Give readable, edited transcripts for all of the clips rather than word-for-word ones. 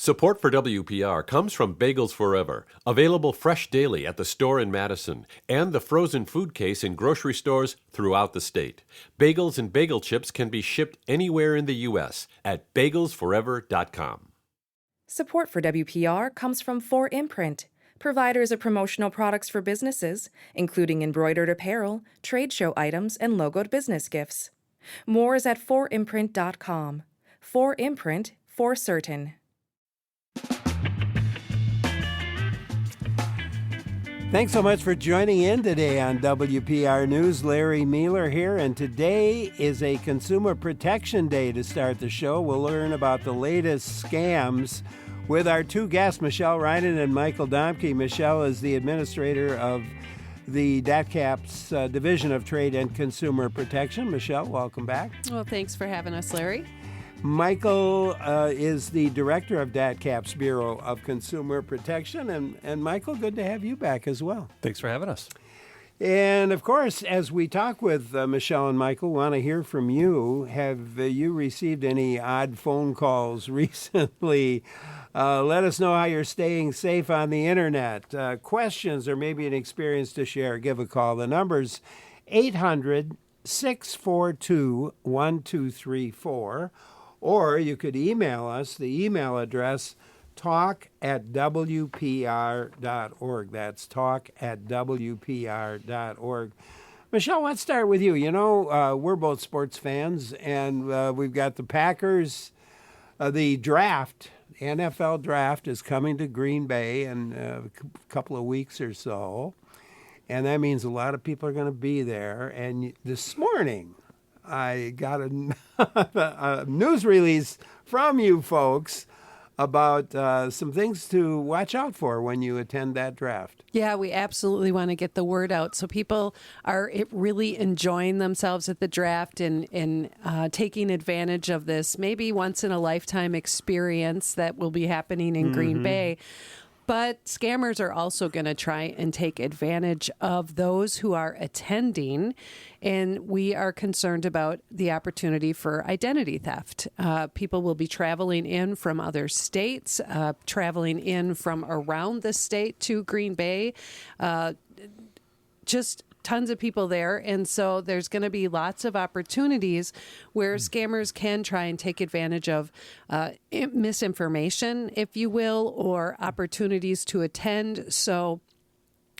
Support for WPR comes from Bagels Forever, available fresh daily at the store in Madison, and the frozen food case in grocery stores throughout the state. Bagels and bagel chips can be shipped anywhere in the U.S. at bagelsforever.com. Support for WPR comes from 4imprint, providers of promotional products for businesses, including embroidered apparel, trade show items, and logoed business gifts. More is at 4imprint.com. 4imprint, for certain. Thanks so much for joining in today on WPR News. Larry Mueller here, and today is a Consumer Protection Day to start the show. We'll learn about the latest scams with our two guests, Michelle Reinen and Michael Domke. Michelle is the administrator of the DATCAP's Division of Trade and Consumer Protection. Michelle, welcome back. Well, thanks for having us, Larry. Michael is the director of DATCAP's Bureau of Consumer Protection. And Michael, good to have you back as well. Thanks for having us. And, of course, as we talk with Michelle and Michael, we want to hear from you. Have you received any odd phone calls recently? Let us know how you're staying safe on the Internet. Questions or maybe an experience to share, give a call. The number's 800-642-1234. Or you could email us. The email address, talk@wpr.org. That's talk@wpr.org. Michelle, let's start with you. You know, we're both sports fans, and we've got the Packers. The draft, the NFL draft, is coming to Green Bay in a couple of weeks or so. And that means a lot of people are going to be there. And this morning, I got a news release from you folks about some things to watch out for when you attend that draft. Yeah, we absolutely want to get the word out so people are really enjoying themselves at the draft and taking advantage of this maybe once-in-a-lifetime experience that will be happening in Green Bay. But scammers are also going to try and take advantage of those who are attending, and we are concerned about the opportunity for identity theft. People will be traveling in from other states, traveling in from around the state to Green Bay, just tons of people there. And so there's going to be lots of opportunities where scammers can try and take advantage of misinformation, if you will, or opportunities to attend. So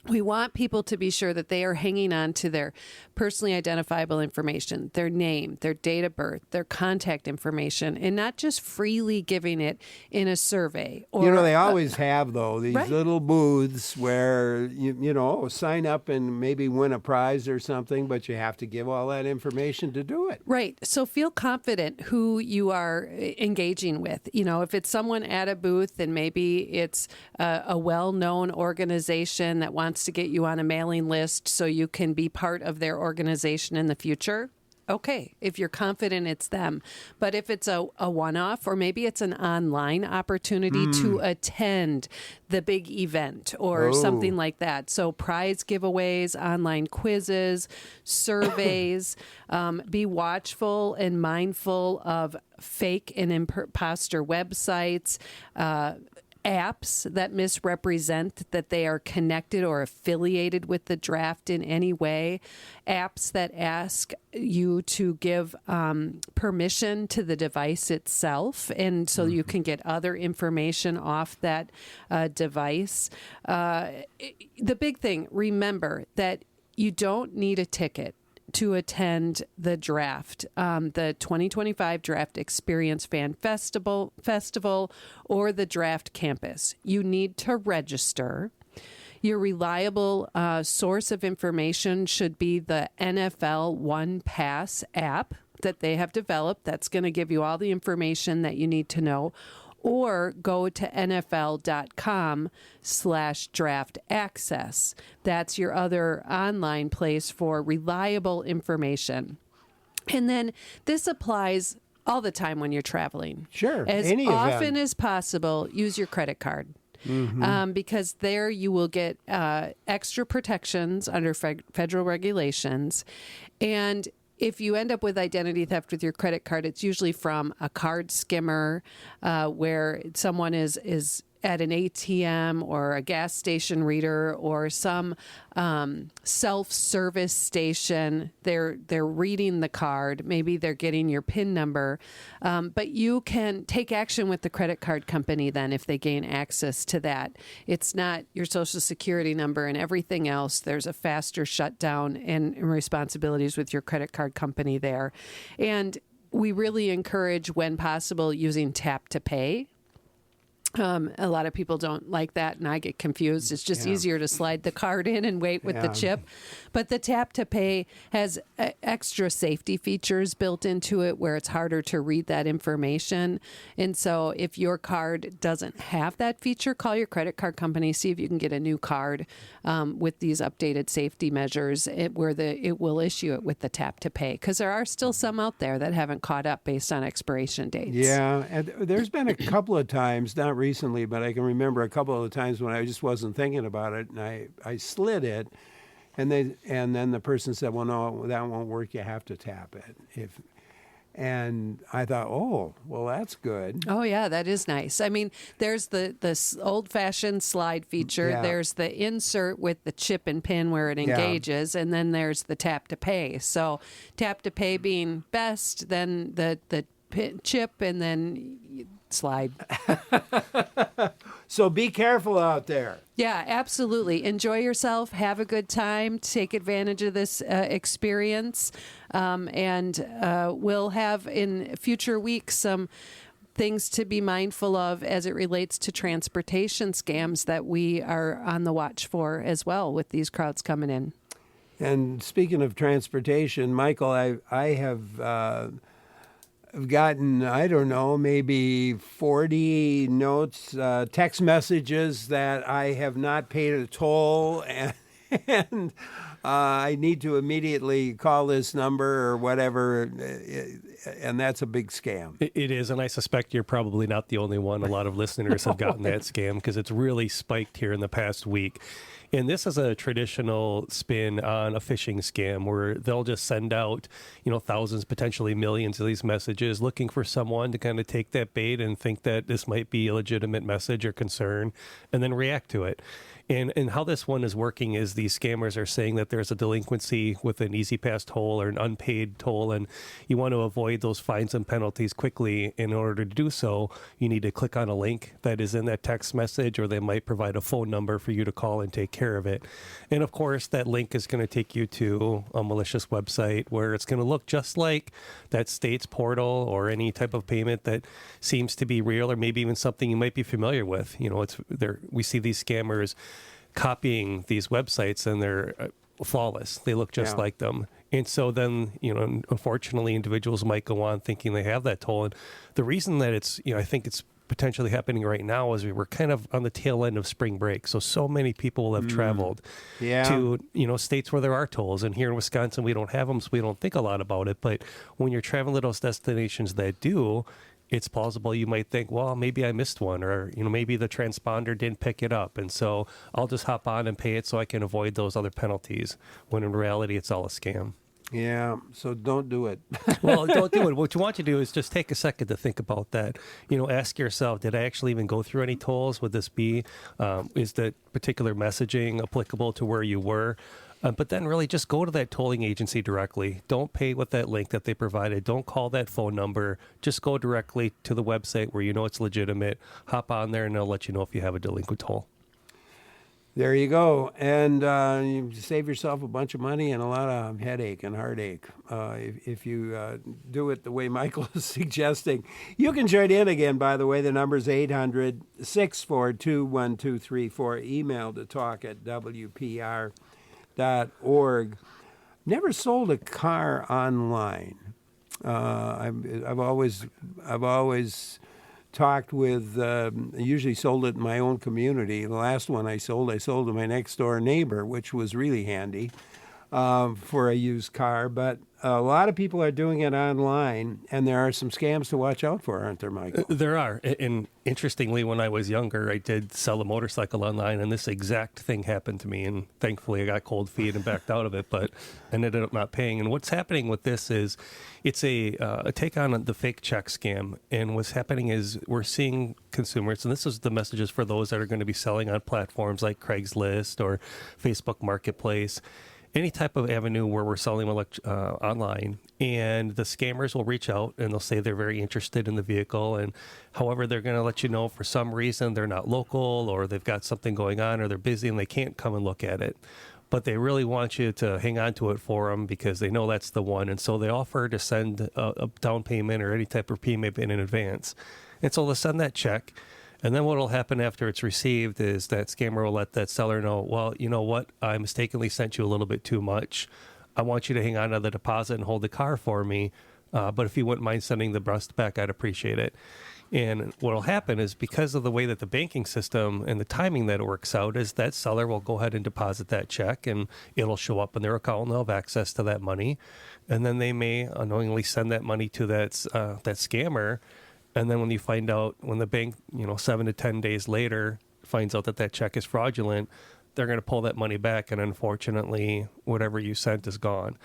we want people to be sure that they are hanging on to their personally identifiable information, their name, their date of birth, their contact information, and not just freely giving it in a survey. Or, you know, they always have, though, these right. little booths where, you know, sign up and maybe win a prize or something, but you have to give all that information to do it. Right. So feel confident who you are engaging with. You know, if it's someone at a booth and maybe it's a well-known organization that wants to get you on a mailing list so you can be part of their organization in the future, okay, if you're confident it's them. But if it's a one-off, or maybe it's an online opportunity to attend the big event or something like that. So prize giveaways, online quizzes, surveys, be watchful and mindful of fake and imposter websites, apps that misrepresent that they are connected or affiliated with the draft in any way, apps that ask you to give permission to the device itself, and so you can get other information off that device. The big thing, remember that you don't need a ticket to attend the draft, the 2025 Draft Experience Fan Festival, or the Draft Campus. You need to register. Your reliable source of information should be the NFL One Pass app that they have developed. That's going to give you all the information that you need to know. Or go to nfl.com/draft access. That's your other online place for reliable information. And then this applies all the time when you're traveling. Sure. As any often event. as possible, use your credit card. Because there you will get extra protections under federal regulations. And if you end up with identity theft with your credit card, it's usually from a card skimmer, where someone is at an ATM or a gas station reader or some self-service station. They're reading the card. Maybe they're getting your PIN number. But you can take action with the credit card company then if they gain access to that. It's not your Social Security number and everything else. There's a faster shutdown and responsibilities with your credit card company there. And we really encourage, when possible, using tap to pay. A lot of people don't like that, and I get confused. It's just easier to slide the card in and wait with the chip. But the tap to pay has extra safety features built into it where it's harder to read that information. And so if your card doesn't have that feature, call your credit card company, see if you can get a new card with these updated safety measures where it will issue it with the tap to pay. Because there are still some out there that haven't caught up based on expiration dates. Yeah, and there's been a couple of times, not recently, but I can remember a couple of times when I just wasn't thinking about it, and I slid it, and then the person said, "Well, no, that won't work. You have to tap it." And I thought, "Oh, well, that's good." Oh yeah, that is nice. I mean, there's the old-fashioned slide feature. Yeah. There's the insert with the chip and pin where it engages, and then there's the tap to pay. So tap to pay being best, then the chip, and then slide. So be careful out there. Yeah, absolutely. Enjoy yourself. Have a good time. Take advantage of this experience. And we'll have in future weeks some things to be mindful of as it relates to transportation scams that we are on the watch for as well with these crowds coming in. And speaking of transportation, Michael, I have I've gotten, I don't know, maybe 40 notes, text messages that I have not paid a toll, and I need to immediately call this number or whatever, and that's a big scam. It is, and I suspect you're probably not the only one. A lot of listeners have gotten that scam because it's really spiked here in the past week. And this is a traditional spin on a phishing scam where they'll just send out, thousands, potentially millions of these messages looking for someone to kind of take that bait and think that this might be a legitimate message or concern and then react to it. And how this one is working is these scammers are saying that there's a delinquency with an easy pass toll or an unpaid toll, and you want to avoid those fines and penalties quickly. In order to do so, you need to click on a link that is in that text message, or they might provide a phone number for you to call and take care of it. And of course, that link is going to take you to a malicious website where it's going to look just like that state's portal or any type of payment that seems to be real, or maybe even something you might be familiar with. We see these scammers copying these websites, and they're flawless. They look just like them. And so then, unfortunately, individuals might go on thinking they have that toll. And the reason that it's, I think it's potentially happening right now is we were kind of on the tail end of spring break. So many people will have traveled to, states where there are tolls. And here in Wisconsin, we don't have them, so we don't think a lot about it. But when you're traveling to those destinations that do, it's plausible you might think, well, maybe I missed one, or maybe the transponder didn't pick it up, and so I'll just hop on and pay it so I can avoid those other penalties, when in reality it's all a scam. Yeah, so don't do it. Well, don't do it. What you want to do is just take a second to think about that. Ask yourself, did I actually even go through any tolls? Would this be, is that particular messaging applicable to where you were? But then really just go to that tolling agency directly. Don't pay with that link that they provided. Don't call that phone number. Just go directly to the website where you know it's legitimate. Hop on there, and they'll let you know if you have a delinquent toll. There you go. And you save yourself a bunch of money and a lot of headache and heartache if you do it the way Michael is suggesting. You can join in again, by the way. The number is 800-642-1234. Email to talk@wpr.org. Never sold a car online. I've always talked with, usually sold it in my own community. The last one I sold to my next door neighbor, which was really handy. for a used car, but a lot of people are doing it online, and there are some scams to watch out for, aren't there, Michael? There are. And interestingly, when I was younger, I did sell a motorcycle online, and this exact thing happened to me. And thankfully, I got cold feet and backed out of it, but I ended up not paying. And what's happening with this is it's a take on the fake check scam. And what's happening is we're seeing consumers, and this is the messages for those that are going to be selling on platforms like Craigslist or Facebook Marketplace, any type of avenue where we're selling online, and the scammers will reach out and they'll say they're very interested in the vehicle, and however they're going to let you know for some reason they're not local or they've got something going on or they're busy and they can't come and look at it, but they really want you to hang on to it for them because they know that's the one, and so they offer to send a down payment or any type of payment in advance, and so they'll send that check. And then what will happen after it's received is that scammer will let that seller know, well, you know what, I mistakenly sent you a little bit too much. I want you to hang on to the deposit and hold the car for me. But if you wouldn't mind sending the rest back, I'd appreciate it. And what will happen is because of the way that the banking system and the timing that it works out is that seller will go ahead and deposit that check and it'll show up in their account and they'll have access to that money. And then they may unknowingly send that money to that scammer. And then when you find out, when the bank, 7 to 10 days later finds out that that check is fraudulent, they're going to pull that money back. And unfortunately, whatever you sent is gone.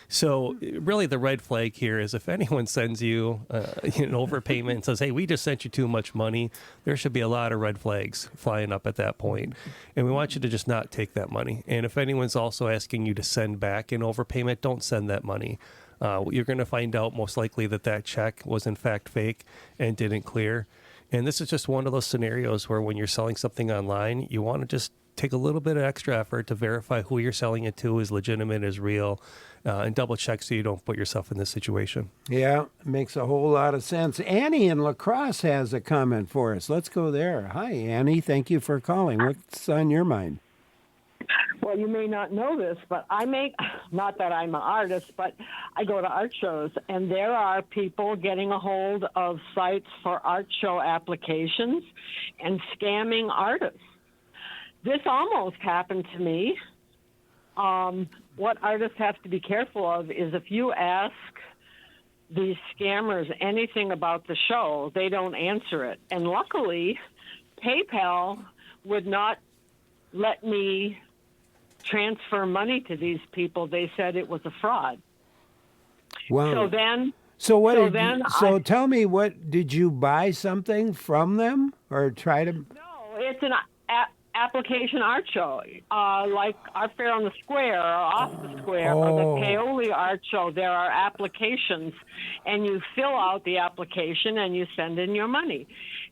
So really the red flag here is if anyone sends you an overpayment and says, hey, we just sent you too much money, there should be a lot of red flags flying up at that point. And we want you to just not take that money. And if anyone's also asking you to send back an overpayment, don't send that money. You're going to find out most likely that check was in fact fake and didn't clear. And this is just one of those scenarios where when you're selling something online, you want to just take a little bit of extra effort to verify who you're selling it to is legitimate, is real, and double check so you don't put yourself in this situation. Yeah, makes a whole lot of sense. Annie in La Crosse has a comment for us. Let's go there. Hi, Annie. Thank you for calling. What's on your mind? Well, you may not know this, but not that I'm an artist, but I go to art shows, and there are people getting a hold of sites for art show applications and scamming artists. This almost happened to me. What artists have to be careful of is if you ask these scammers anything about the show, they don't answer it. And luckily, PayPal would not let me transfer money to these people. They said it was a fraud. Wow. So tell me, what did you buy something from them or try to? No, it's an application art show, like Art Fair on the Square or Off the Square or the Paoli Art Show. There are applications, and you fill out the application and you send in your money.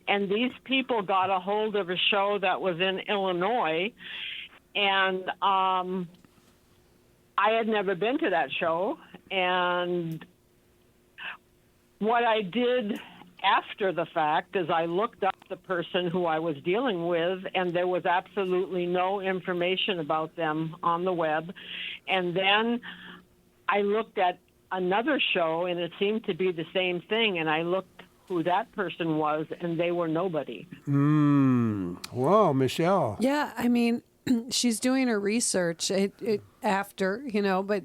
And these people got a hold of a show that was in Illinois, and I had never been to that show. And what I did after the fact is I looked up the person who I was dealing with, and there was absolutely no information about them on the web. And then I looked at another show, and it seemed to be the same thing, and I looked who that person was, and they were nobody. Whoa, Michelle. Yeah, I mean, she's doing her research after, but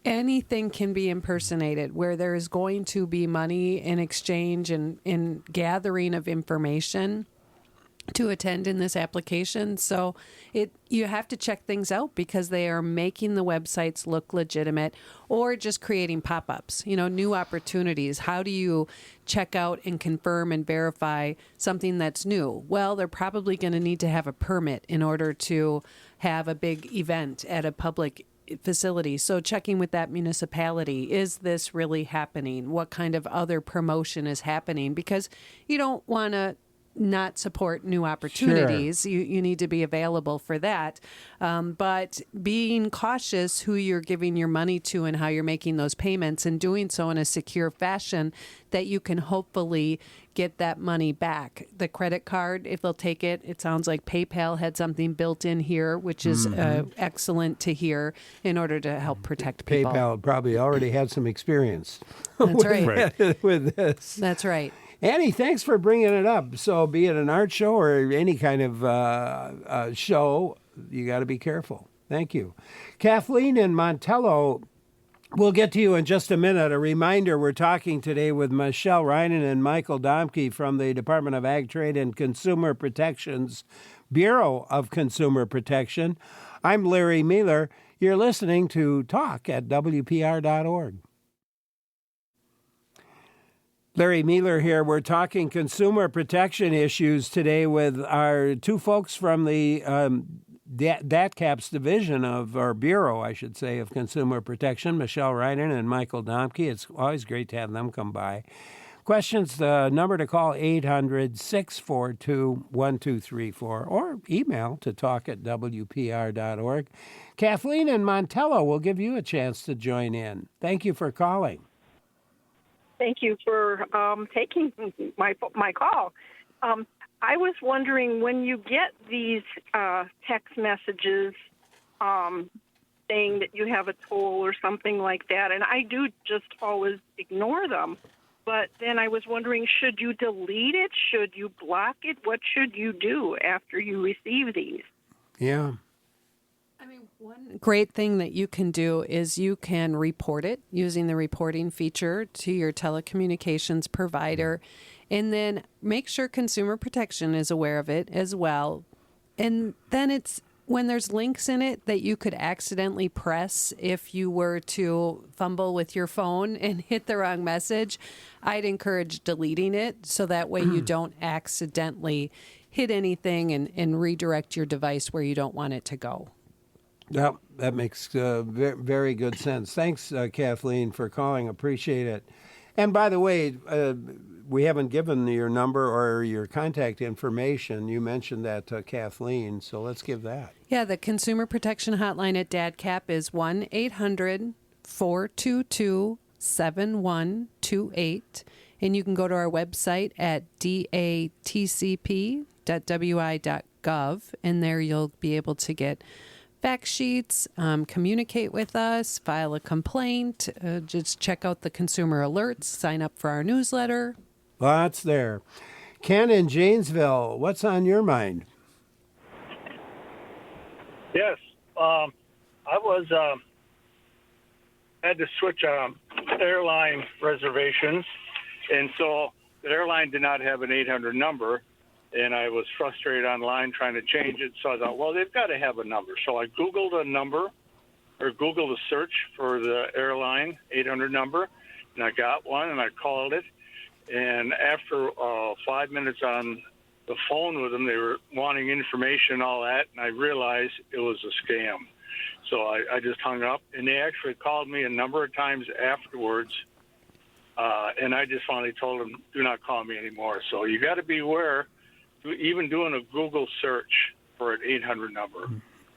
anything can be impersonated where there is going to be money in exchange and in gathering of information to attend in this application. So you have to check things out because they are making the websites look legitimate or just creating pop-ups, new opportunities. How do you check out and confirm and verify something that's new? Well, they're probably going to need to have a permit in order to have a big event at a public facility. So checking with that municipality, is this really happening? What kind of other promotion is happening? Because you don't want to not support new opportunities. Sure. You need to be available for that. But being cautious who you're giving your money to and how you're making those payments and doing so in a secure fashion that you can hopefully get that money back. The credit card, if they'll take it, it sounds like PayPal had something built in here, which is excellent to hear in order to help protect people. PayPal probably already had some experience That's right. with this. That's right. Annie, thanks for bringing it up. So be it an art show or any kind of show, you got to be careful. Thank you. Kathleen in Montello, we'll get to you in just a minute. A reminder, we're talking today with Michelle Reinen and Michael Domke from the Department of Ag Trade and Consumer Protection's Bureau of Consumer Protection. I'm Larry Mueller. You're listening to Talk at WPR.org. Larry Mueller here. We're talking consumer protection issues today with our two folks from the DATCAP's division of, or Bureau, I should say, of Consumer Protection, Michelle Reinen and Michael Domke. It's always great to have them come by. Questions, the number to call, 800-642-1234, or email to talk@wpr.org. Kathleen in Montello will give you a chance to join in. Thank you for calling. Thank you for taking my call. I was wondering, when you get these text messages saying that you have a toll or something like that, and I do just always ignore them, but then I was wondering, should you delete it? Should you block it? What should you do after you receive these? Yeah. One great thing that you can do is you can report it using the reporting feature to your telecommunications provider, and then make sure Consumer Protection is aware of it as well. And then it's when there's links in it that you could accidentally press if you were to fumble with your phone and hit the wrong message, I'd encourage deleting it so that way you don't accidentally hit anything and redirect your device where you don't want it to go. Yeah, that makes very good sense. Thanks, Kathleen, for calling. Appreciate it. And by the way, we haven't given your number or your contact information. You mentioned that to Kathleen, so let's give that. Yeah, the Consumer Protection Hotline at DADCAP is 1-800-422-7128. And you can go to our website at datcp.wi.gov, and there you'll be able to get fact sheets, communicate with us, file a complaint, just check out the consumer alerts, sign up for our newsletter. Lots there. Ken in Janesville, what's on your mind? Yes, I was had to switch airline reservations, and so the airline did not have an 800 number. And I was frustrated online trying to change it. So I thought, well, they've got to have a number. So I Googled a number, or Googled a search for the airline 800 number, and I got one, and I called it. And after 5 minutes on the phone with them, they were wanting information and all that, and I realized it was a scam. So I just hung up, and they actually called me a number of times afterwards, and I just finally told them, do not call me anymore. So you got to be aware, even doing a Google search for an 800 number.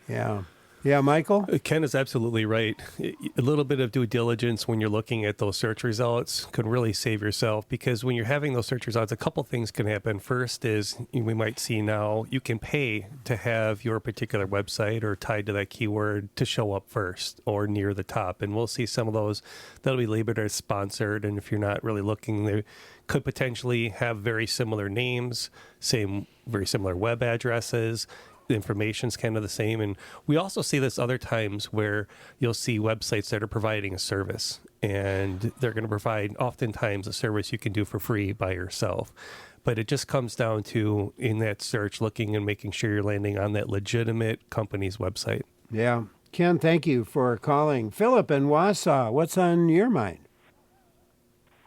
Yeah. Yeah, Michael? Ken is absolutely right. A little bit of due diligence when you're looking at those search results could really save yourself, because when you're having those search results, a couple things can happen. First is, we might see now, you can pay to have your particular website or tied to that keyword to show up first or near the top. And we'll see some of those that'll be labeled as sponsored. And if you're not really looking, they could potentially have very similar names, very similar web addresses. The information's kind of the same. And we also see this other times where you'll see websites that are providing a service, and they're going to provide oftentimes a service you can do for free by yourself. But it just comes down to, in that search, looking and making sure you're landing on that legitimate company's website. Yeah. Ken, thank you for calling. Philip in Wausau, what's on your mind?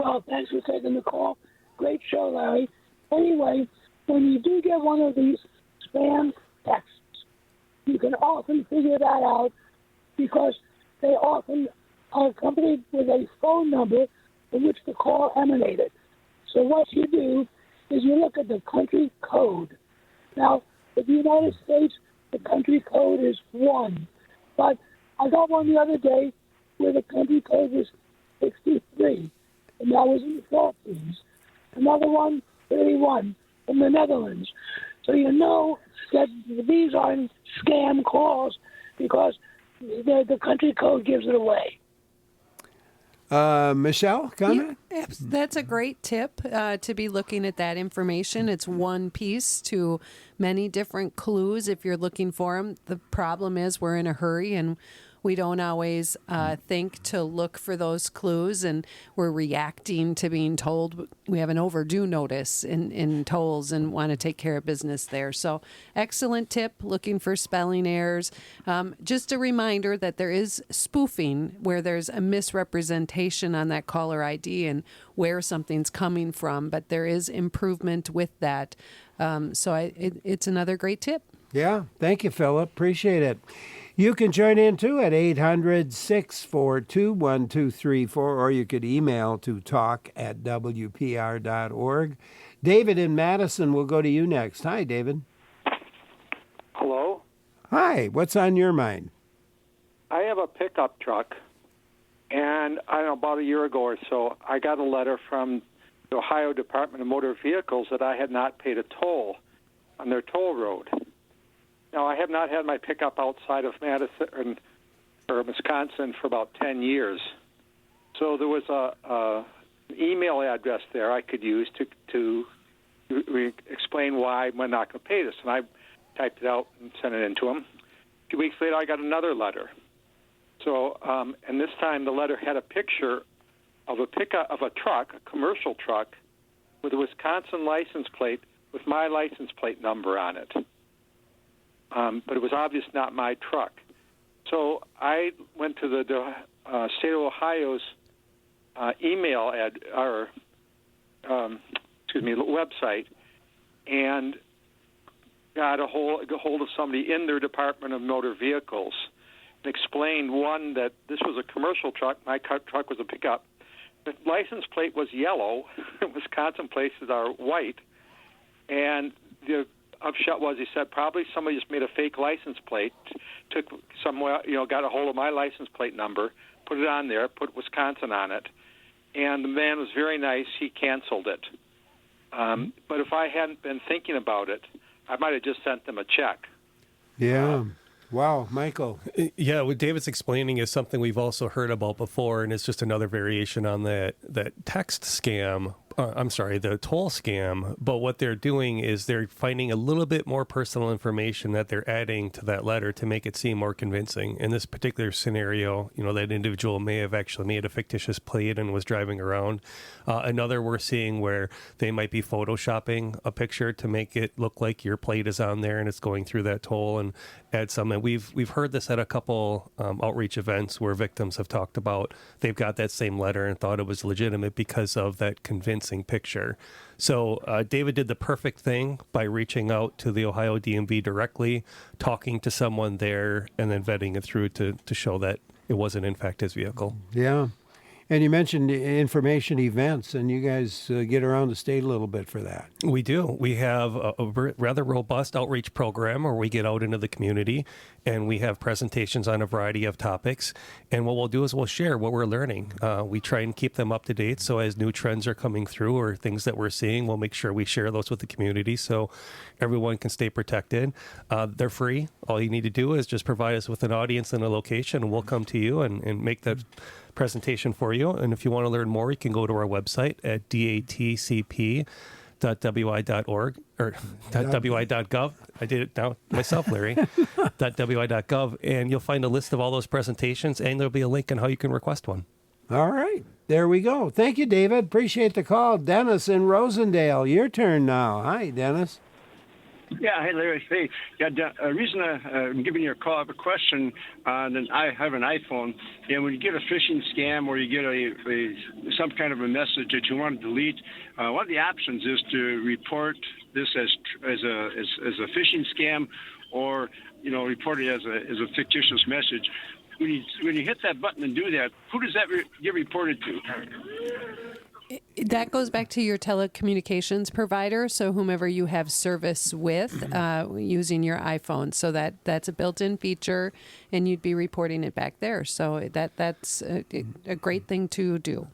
Well, thanks for taking the call. Great show, Larry. Anyway, when you do get one of these spam texts, you can often figure that out because they often are accompanied with a phone number from which the call emanated. So what you do is you look at the country code. Now, in the United States, the country code is 1. But I got one the other day where the country code was 63, and that was in the Philippines. Another one, 31, from the Netherlands. So you know that these aren't scam calls because the country code gives it away. Michelle, comment? Yeah, that's a great tip to be looking at that information. It's one piece to many different clues if you're looking for them. The problem is we're in a hurry and we don't always think to look for those clues, and we're reacting to being told we have an overdue notice in tolls and want to take care of business there. So excellent tip, looking for spelling errors. Just a reminder that there is spoofing where there's a misrepresentation on that caller ID and where something's coming from, but there is improvement with that. It's another great tip. Yeah, thank you, Philip. Appreciate it. You can join in too at 800-642-1234, or you could email to talk@wpr.org. David in Madison will go to you next. Hi, David. Hello? Hi, what's on your mind? I have a pickup truck, and about a year ago or so, I got a letter from the Ohio Department of Motor Vehicles that I had not paid a toll on their toll road. Now, I have not had my pickup outside of Madison or Wisconsin for about 10 years. So there was an email address there I could use to explain why I'm not going to pay this. And I typed it out and sent it in to them. A few weeks later, I got another letter. So, and this time the letter had a picture of a truck, a commercial truck, with a Wisconsin license plate with my license plate number on it. But it was obvious not my truck. So I went to the state of Ohio's website and got a hold of somebody in their Department of Motor Vehicles and explained, one, that this was a commercial truck. My truck was a pickup. The license plate was yellow. Wisconsin places are white. And the upshot was, he said, probably somebody just made a fake license plate, took somewhere, got a hold of my license plate number, put it on there, put Wisconsin on it, and the man was very nice. He canceled it. But if I hadn't been thinking about it, I might have just sent them a check. Yeah. Wow, Michael. Yeah, what David's explaining is something we've also heard about before, and it's just another variation on that text scam. The toll scam. But what they're doing is they're finding a little bit more personal information that they're adding to that letter to make it seem more convincing. In this particular scenario, that individual may have actually made a fictitious plate and was driving around. Another we're seeing where they might be photoshopping a picture to make it look like your plate is on there and it's going through that toll and add some. And we've heard this at a couple outreach events where victims have talked about they've got that same letter and thought it was legitimate because of that convincing picture. So David did the perfect thing by reaching out to the Ohio DMV directly, talking to someone there, and then vetting it through to show that it wasn't in fact his vehicle. Yeah. And you mentioned information events, and you guys get around the state a little bit for that. We do. We have a rather robust outreach program where we get out into the community and we have presentations on a variety of topics. And what we'll do is we'll share what we're learning. We try and keep them up to date. So as new trends are coming through or things that we're seeing, we'll make sure we share those with the community so everyone can stay protected. They're free. All you need to do is just provide us with an audience and a location, and we'll come to you and make that presentation for you. And if you want to learn more, you can go to our website at datcp.wi.org or .wi.gov. I did it now myself, Larry. .wi.gov, and you'll find a list of all those presentations, and there'll be a link on how you can request one. All right. There we go. Thank you, David. Appreciate the call. Dennis in Rosendale, your turn now. Hi, Dennis. Yeah, hey Larry. Hey, the reason I'm giving you a call, I have a question. I have an iPhone, and when you get a phishing scam or you get some kind of a message that you want to delete, one of the options is to report this as a phishing scam, or report it as a fictitious message. When you hit that button and do that, who does that get reported to? That goes back to your telecommunications provider, so whomever you have service with using your iPhone. So that's a built-in feature, and you'd be reporting it back there. So that's a great thing to do.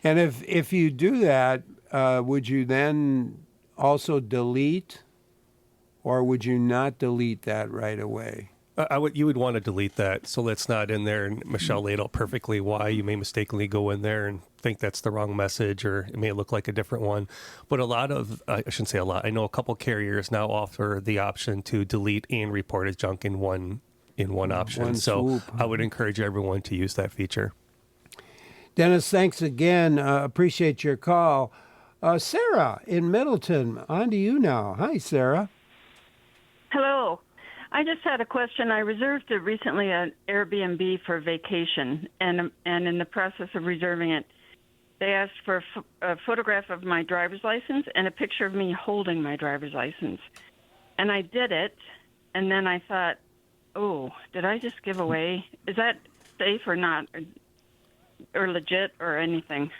And if you do that, would you then also delete, or would you not delete that right away? You would want to delete that, so that's not in there. And Michelle laid out perfectly why you may mistakenly go in there and think that's the wrong message, or it may look like a different one. But a lot of, I shouldn't say a lot, I know a couple carriers now offer the option to delete and report as junk in one option. One so swoop. I would encourage everyone to use that feature. Dennis, thanks again. Appreciate your call. Sarah in Middleton, on to you now. Hi, Sarah. Hello. I just had a question. I reserved recently an Airbnb for vacation, and in the process of reserving it, they asked for a photograph of my driver's license and a picture of me holding my driver's license. And I did it, and then I thought, oh, did I just give away? Is that safe or not, or legit or anything?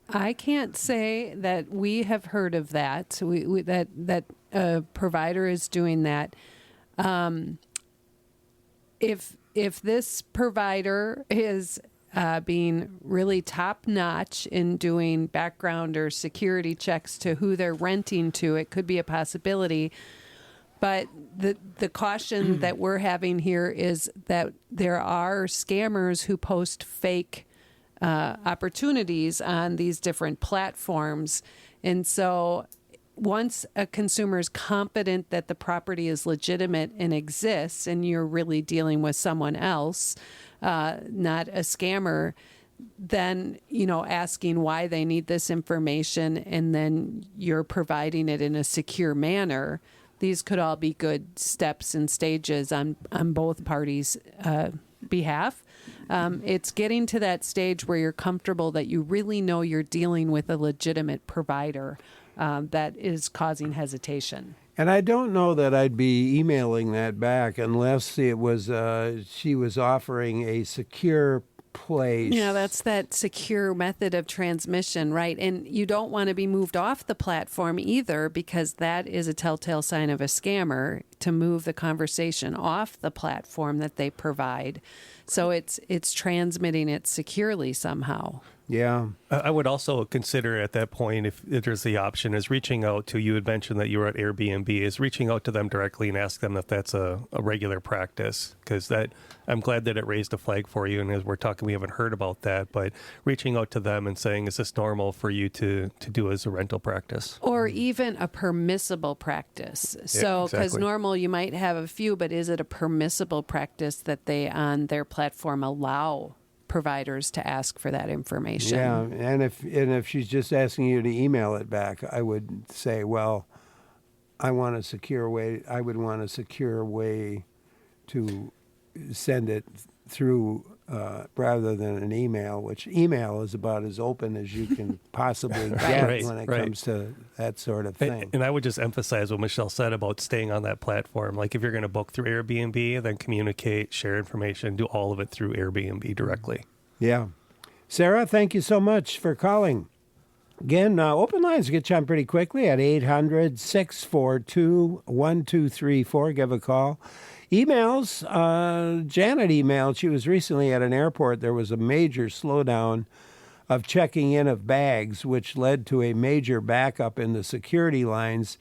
I can't say that we have heard of that. That a provider is doing that. If this provider is being really top notch in doing background or security checks to who they're renting to, it could be a possibility. But the caution that we're having here is that there are scammers who post fake opportunities on these different platforms. And so once a consumer is confident that the property is legitimate and exists, and you're really dealing with someone else, not a scammer, then, asking why they need this information, and then you're providing it in a secure manner. These could all be good steps and stages on both parties' behalf. It's getting to that stage where you're comfortable that you really know you're dealing with a legitimate provider that is causing hesitation. And I don't know that I'd be emailing that back unless it was she was offering a secure place. Yeah, that's that secure method of transmission, right? And you don't want to be moved off the platform either, because that is a telltale sign of a scammer, to move the conversation off the platform that they provide. So it's transmitting it securely somehow. Yeah. I would also consider at that point, if there's the option, is reaching out to, you had mentioned that you were at Airbnb, is reaching out to them directly and ask them if that's a regular practice. Because I'm glad that it raised a flag for you. And as we're talking, we haven't heard about that. But reaching out to them and saying, is this normal for you to do as a rental practice? Or even a permissible practice. So, because normal, you might have a few, but is it a permissible practice that they on their platform allow providers to ask for that information? Yeah, and if she's just asking you to email it back, I would say, well, I want a secure way. I would want a secure way to send it through rather than an email, which email is about as open as you can possibly get when it comes to that sort of thing. And I would just emphasize what Michelle said about staying on that platform. Like if you're going to book through Airbnb, then communicate, share information, do all of it through Airbnb directly. Yeah. Sarah, thank you so much for calling. Again, open lines get you on pretty quickly at 800-642-1234. Give a call. Emails, Janet emailed. She was recently at an airport. There was a major slowdown of checking in of bags, which led to a major backup in the security lines.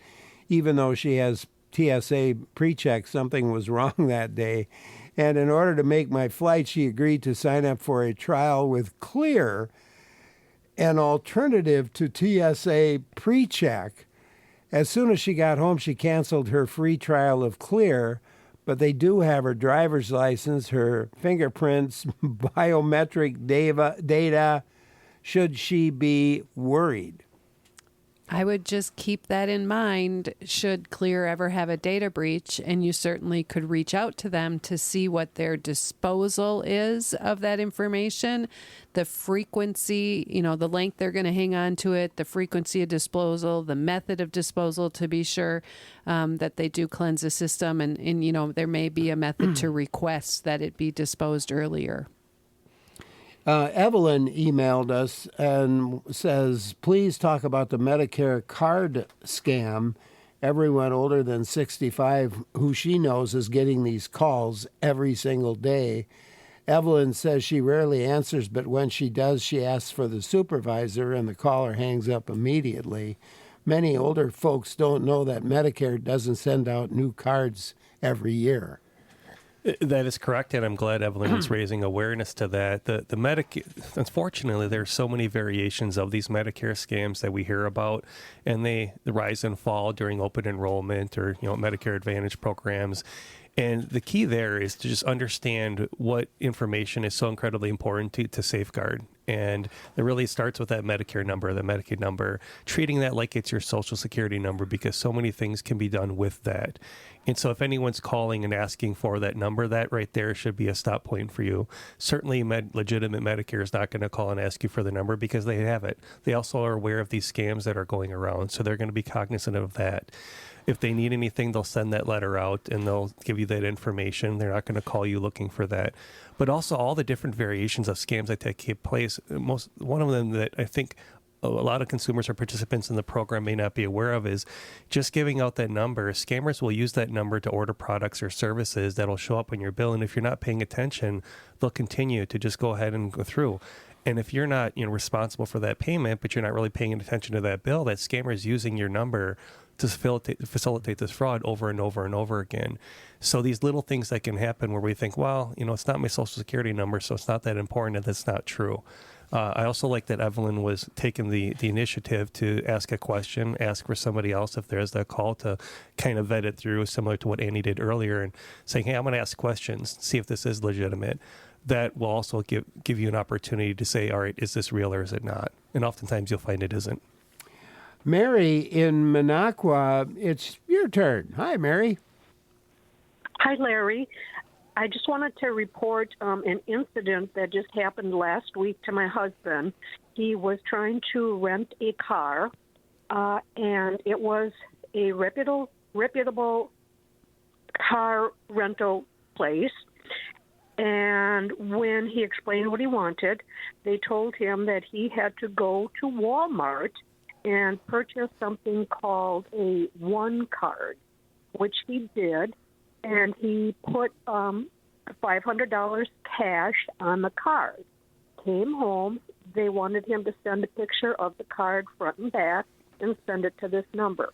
Even though she has TSA pre-check, something was wrong that day. And in order to make my flight, she agreed to sign up for a trial with Clear, an alternative to TSA pre-check. As soon as she got home, she canceled her free trial of Clear, but they do have her driver's license, her fingerprints, biometric data. Should she be worried? I would just keep that in mind should Clear ever have a data breach, and you certainly could reach out to them to see what their disposal is of that information, the frequency, the length they're going to hang on to it, the frequency of disposal, the method of disposal, to be sure that they do cleanse the system, and there may be a method to request that it be disposed earlier. Evelyn emailed us and says, please talk about the Medicare card scam. Everyone older than 65 who she knows is getting these calls every single day. Evelyn says she rarely answers, but when she does, she asks for the supervisor and the caller hangs up immediately. many older folks don't know that Medicare doesn't send out new cards every year. That is correct, and I'm glad Evelyn is raising awareness to that. The Medicare, unfortunately, there's so many variations of these Medicare scams that we hear about, and they rise and fall during open enrollment or Medicare Advantage programs. And the key there is to just understand what information is so incredibly important to safeguard. And it really starts with that Medicare number, the Medicaid number, treating that like it's your Social Security number, because so many things can be done with that. And so if anyone's calling and asking for that number, that right there should be a stop point for you. Certainly legitimate Medicare is not going to call and ask you for the number because they have it. They also are aware of these scams that are going around, so they're going to be cognizant of that. If they need anything, they'll send that letter out and they'll give you that information. They're not going to call you looking for that. But also all the different variations of scams that take place, one of them that I think a lot of consumers or participants in the program may not be aware of is just giving out that number. Scammers will use that number to order products or services that'll show up on your bill. And if you're not paying attention, they'll continue to just go ahead and go through. And if you're not responsible for that payment, but you're not really paying attention to that bill, that scammer is using your number to facilitate this fraud over and over and over again. So these little things that can happen where we think, well, it's not my Social Security number, so it's not that important, and that's not true. I also like that Evelyn was taking the initiative to ask a question, ask for somebody else if there's that call to kind of vet it through, similar to what Annie did earlier, and saying, hey, I'm going to ask questions, see if this is legitimate. That will also give you an opportunity to say, all right, is this real or is it not? And oftentimes you'll find it isn't. Mary in Minocqua, it's your turn. Hi, Mary. Hi, Larry. I just wanted to report an incident that just happened last week to my husband. He was trying to rent a car, and it was a reputable car rental place. And when he explained what he wanted, they told him that he had to go to Walmart and purchase something called a One Card, which he did, and he put $500 cash on the card. Came home, they wanted him to send a picture of the card front and back and send it to this number,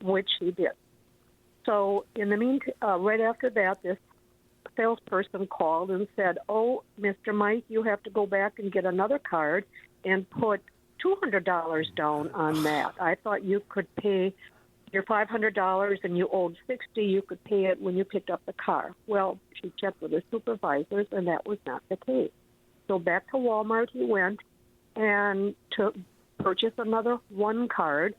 which he did. So in the meantime, right after that, this salesperson called and said, oh, Mr. Mike, you have to go back and get another card and put $200 down on that. I thought you could pay your $500 and you owed $60. You could pay it when you picked up the car. Well, she checked with her supervisors, and that was not the case. So back to Walmart he went and to purchase another One Card,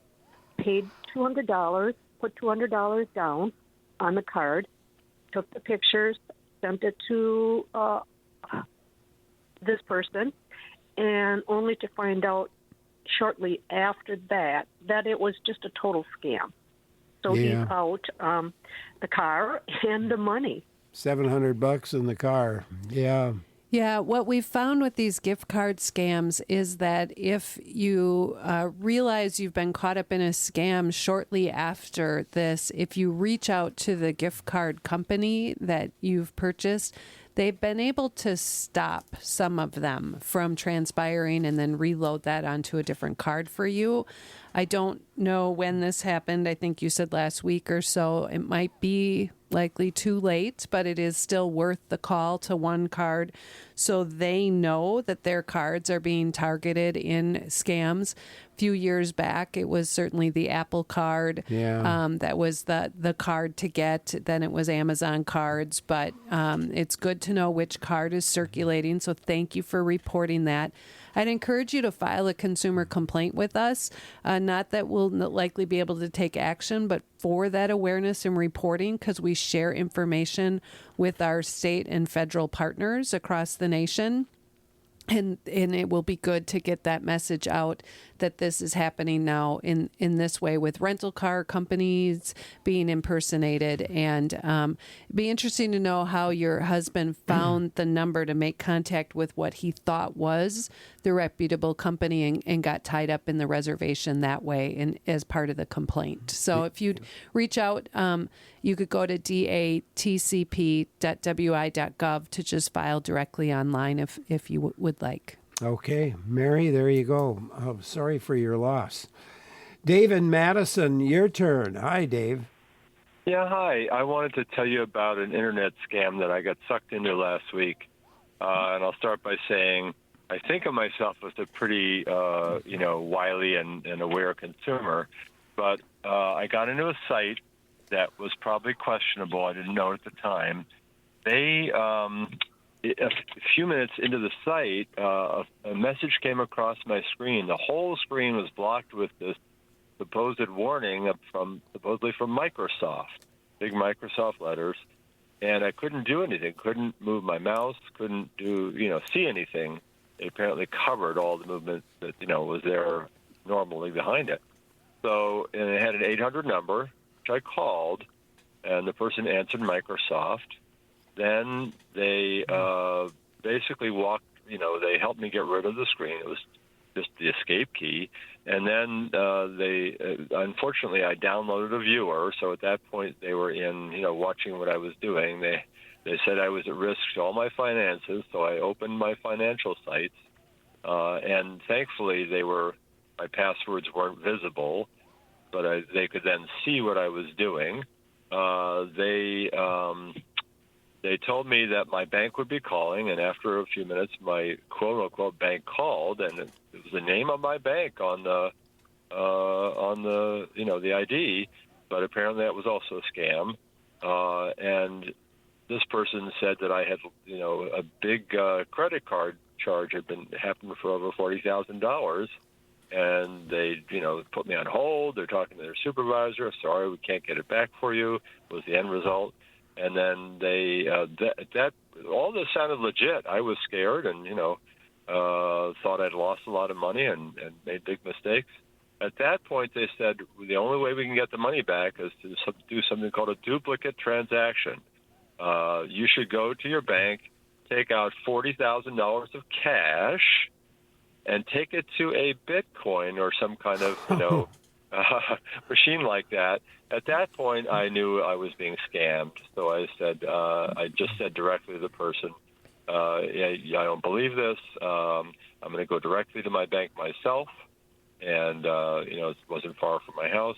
paid $200, put $200 down on the card, took the pictures, sent it to this person, and only to find out shortly after that it was just a total scam. So he's out the car and the money. $700 in the car. Yeah. Yeah, what we've found with these gift card scams is that if you realize you've been caught up in a scam shortly after this, if you reach out to the gift card company that you've purchased, they've been able to stop some of them from transpiring and then reload that onto a different card for you. I don't know when this happened. I think you said last week or so. It might be likely too late, but it is still worth the call to One Card so they know that their cards are being targeted in scams. A few years back, it was certainly the Apple Card. That was the card to get. Then it was Amazon cards, but it's good to know which card is circulating, so thank you for reporting that. I'd encourage you to file a consumer complaint with us. Not that we'll likely be able to take action, but for that awareness and reporting, because we share information with our state and federal partners across the nation. And it will be good to get that message out that this is happening now in this way with rental car companies being impersonated. And it'd be interesting to know how your husband found the number to make contact with what he thought was the reputable company and got tied up in the reservation that way and as part of the complaint. So if you'd reach out, you could go to datcp.wi.gov to just file directly online if you would like. Okay, Mary, there you go. Oh, sorry for your loss. Dave in Madison, your turn. Hi, Dave. Yeah, hi. I wanted to tell you about an internet scam that I got sucked into last week. And I'll start by saying I think of myself as a pretty, wily and aware consumer. But I got into a site that was probably questionable. I didn't know at the time. They, a few minutes into the site, a message came across my screen. The whole screen was blocked with this supposed warning supposedly from Microsoft, big Microsoft letters, and I couldn't do anything. Couldn't move my mouse. Couldn't see anything. It apparently covered all the movement that was there normally behind it. So, and it had an 800 number, which I called, and the person answered Microsoft. Then they basically they helped me get rid of the screen. It was just the escape key. And then unfortunately, I downloaded a viewer. So at that point, they were watching what I was doing. They said I was at risk to all my finances. So I opened my financial sites. And thankfully, my passwords weren't visible, but they could then see what I was doing. They told me that my bank would be calling, and after a few minutes, my quote-unquote bank called, and it was the name of my bank on the the ID, but apparently that was also a scam. And this person said that I had a big credit card charge had happened for over $40,000, and they put me on hold. They're talking to their supervisor. Sorry, we can't get it back for you. Was the end result. And then they that all this sounded legit. I was scared and thought I'd lost a lot of money and made big mistakes. At that point, they said the only way we can get the money back is to do something called a duplicate transaction. You should go to your bank, take out $40,000 of cash, and take it to a Bitcoin or some kind of machine like that. At that point, I knew I was being scammed. So I just said directly to the person, I don't believe this. I'm going to go directly to my bank myself. And, it wasn't far from my house.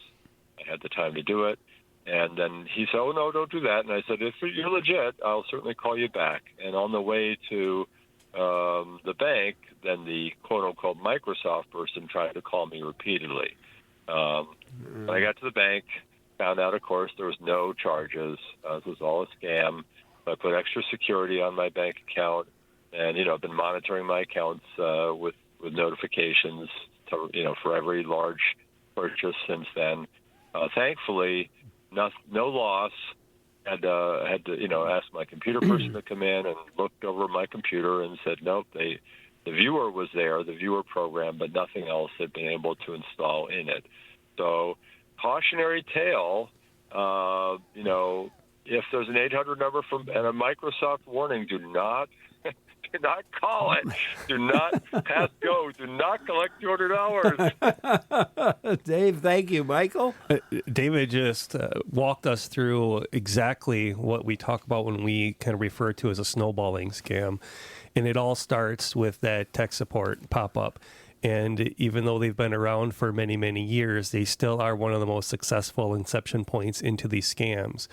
I had the time to do it. And then he said, oh, no, don't do that. And I said, if you're legit, I'll certainly call you back. And on the way to the bank, then the quote-unquote Microsoft person tried to call me repeatedly. When I got to the bank, found out, of course, there was no charges. This was all a scam. I put extra security on my bank account, and I've been monitoring my accounts with notifications for every large purchase since then. Thankfully, no loss. Had to ask my computer person to come in and looked over my computer and said nope. The viewer was there, the viewer program, but nothing else had been able to install in it. So, cautionary tale. If there's an 800 number and a Microsoft warning, do not call it. Do not pass go. Do not collect $200. Dave, thank you. Michael? David just walked us through exactly what we talk about when we kind of refer to as a snowballing scam. And it all starts with that tech support pop-up. And even though they've been around for many, many years, they still are one of the most successful inception points into these scams.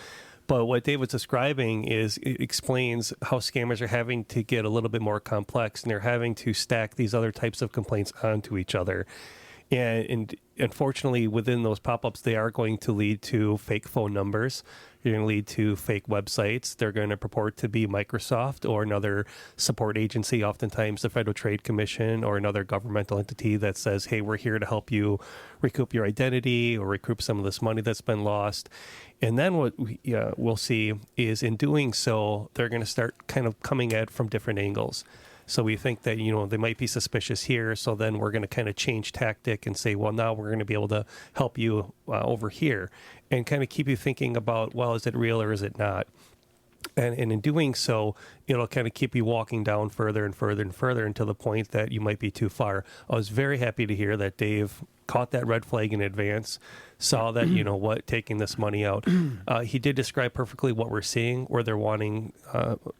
But what David's describing it explains how scammers are having to get a little bit more complex, and they're having to stack these other types of complaints onto each other. And unfortunately, within those pop-ups, they are going to lead to fake phone numbers. They're going to lead to fake websites. They're going to purport to be Microsoft or another support agency, oftentimes the Federal Trade Commission or another governmental entity that says, hey, we're here to help you recoup your identity or recoup some of this money that's been lost. And then what we'll see is in doing so, they're going to start kind of coming at it from different angles. So we think that, they might be suspicious here. So then we're going to kind of change tactic and say, well, now we're going to be able to help you over here and kind of keep you thinking about, well, is it real or is it not? And in doing so, it'll kind of keep you walking down further and further and further until the point that you might be too far. I was very happy to hear that Dave caught that red flag in advance, saw that, taking this money out. He did describe perfectly what we're seeing, where they're wanting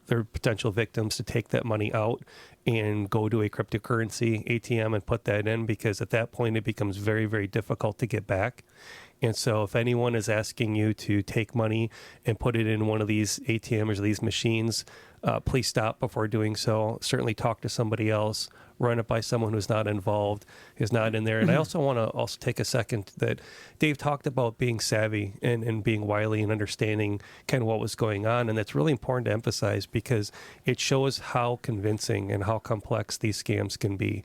their potential victims to take that money out and go to a cryptocurrency ATM and put that in, because at that point it becomes very, very difficult to get back. And so if anyone is asking you to take money and put it in one of these ATMs or these machines, please stop before doing so. Certainly talk to somebody else. Run it by someone who's not involved, is not in there. And I also want to take a second that Dave talked about being savvy and being wily and understanding kind of what was going on. And that's really important to emphasize, because it shows how convincing and how complex these scams can be.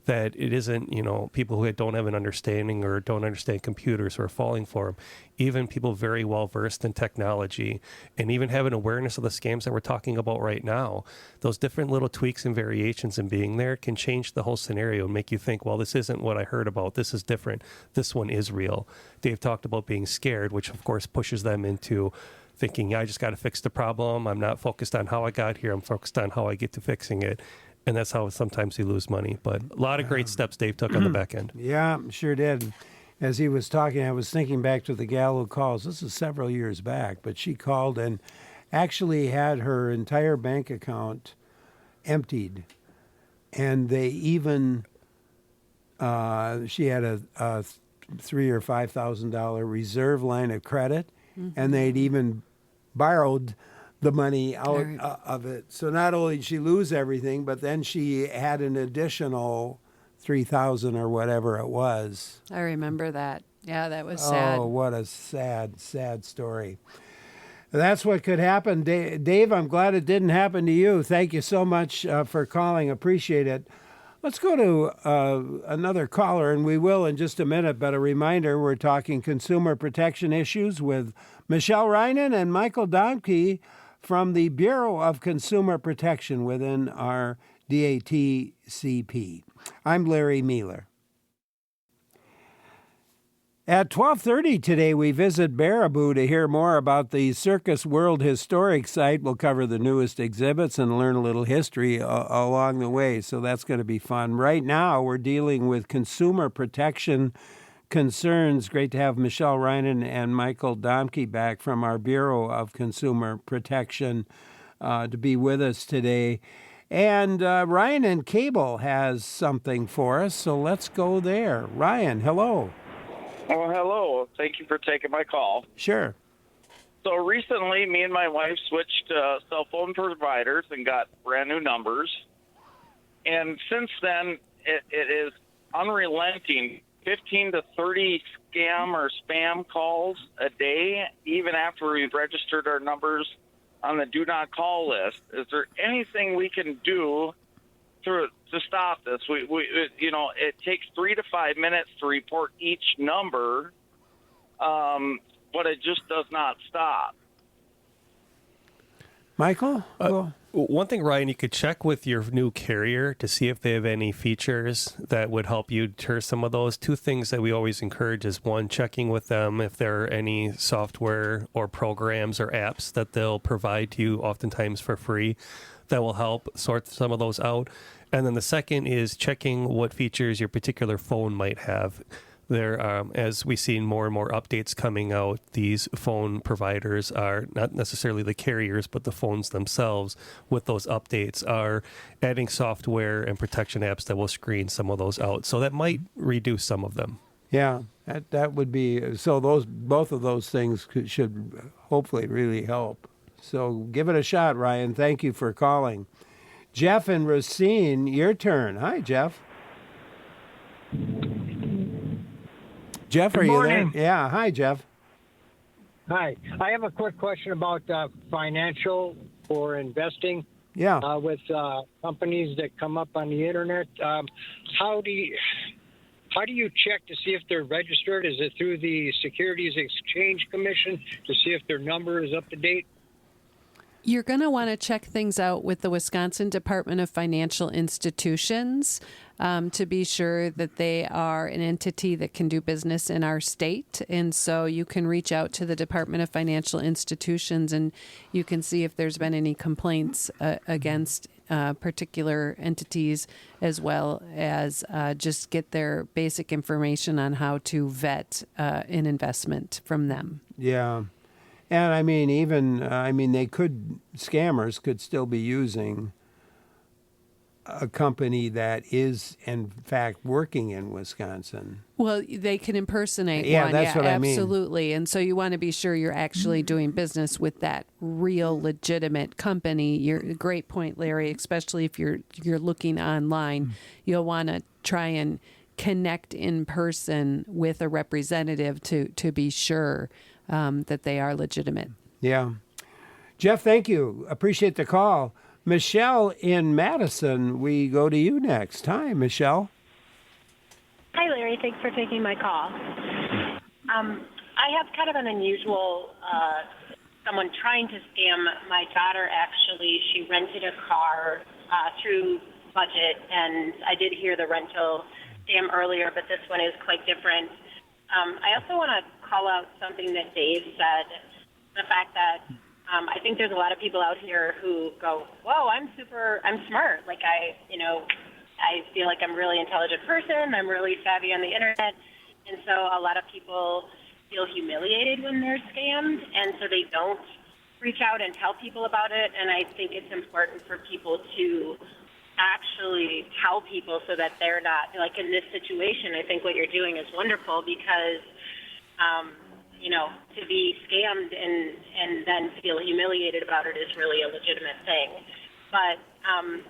That it isn't, people who don't have an understanding or don't understand computers who are falling for them. Even people very well versed in technology and even have an awareness of the scams that we're talking about right now, those different little tweaks and variations in being there can change the whole scenario and make you think, well, this isn't what I heard about. This is different. This one is real. Dave talked about being scared, which of course pushes them into thinking, I just got to fix the problem. I'm not focused on how I got here. I'm focused on how I get to fixing it. And that's how sometimes you lose money. But a lot of great steps Dave took on the back end. Yeah, sure did. As he was talking, I was thinking back to the gal who calls. This is several years back, but she called and actually had her entire bank account emptied. And they even, she had a $3,000 or $5,000 reserve line of credit, and they'd even borrowed the money out of it. So not only did she lose everything, but then she had an additional $3,000 or whatever it was. I remember that. Yeah, that was sad. Oh, what a sad, sad story. That's what could happen. Dave, I'm glad it didn't happen to you. Thank you so much for calling. Appreciate it. Let's go to another caller, and we will in just a minute. But a reminder, we're talking consumer protection issues with Michelle Reinen and Michael Domke from the Bureau of Consumer Protection within our DATCP. I'm Larry Mueller. At 12:30 today, we visit Baraboo to hear more about the Circus World Historic Site. We'll cover the newest exhibits and learn a little history along the way, so that's going to be fun. Right now, we're dealing with consumer protection concerns. Great to have Michelle Reinen and Michael Domke back from our Bureau of Consumer Protection to be with us today. And Ryan in Cable has something for us, so let's go there. Ryan, hello. Oh, hello. Thank you for taking my call. Sure. So recently, me and my wife switched cell phone providers and got brand new numbers. And since then, it is unrelenting. 15 to 30 scam or spam calls a day, even after we've registered our numbers on the do not call list. Is there anything we can do to stop this? We it takes 3 to 5 minutes to report each number, but it just does not stop. Michael? One thing, Ryan, you could check with your new carrier to see if they have any features that would help you deter some of those. Two things that we always encourage is, one, checking with them if there are any software or programs or apps that they'll provide to you, oftentimes for free, that will help sort some of those out. And then the second is checking what features your particular phone might have. There, as we see more and more updates coming out, these phone providers are not necessarily the carriers, but the phones themselves with those updates are adding software and protection apps that will screen some of those out. So that might reduce some of them. Yeah, that would be, so both of those things should hopefully really help. So give it a shot, Ryan. Thank you for calling. Jeff and Racine, your turn. Hi, Jeff. Jeff, are you there? Yeah. Hi, Jeff. Hi. I have a quick question about financial or investing. Yeah. With companies that come up on the internet. How do you check to see if they're registered? Is it through the Securities Exchange Commission to see if their number is up to date? You're going to want to check things out with the Wisconsin Department of Financial Institutions to be sure that they are an entity that can do business in our state. And so you can reach out to the Department of Financial Institutions and you can see if there's been any complaints against particular entities, as well as just get their basic information on how to vet an investment from them. Yeah. And scammers could still be using a company that is, in fact, working in Wisconsin. Well, they can impersonate Yeah, one. that's what I mean. Absolutely. And so you want to be sure you're actually doing business with that real, legitimate company. Great point, Larry, especially if you're looking online. You'll want to try and connect in person with a representative to be sure that they are legitimate. Yeah. Jeff, thank you. Appreciate the call. Michelle in Madison, we go to you next. Hi, Michelle. Hi, Larry. Thanks for taking my call. I have kind of an unusual someone trying to scam my daughter. Actually, she rented a car through Budget, and I did hear the rental scam earlier, but this one is quite different. I also want to call out something that Dave said, the fact that I think there's a lot of people out here who go, whoa, I'm smart. Like I feel like I'm a really intelligent person. I'm really savvy on the internet. And so a lot of people feel humiliated when they're scammed. And so they don't reach out and tell people about it. And I think it's important for people to actually tell people so that they're not, like in this situation, I think what you're doing is wonderful because, to be scammed and then feel humiliated about it is really a legitimate thing. But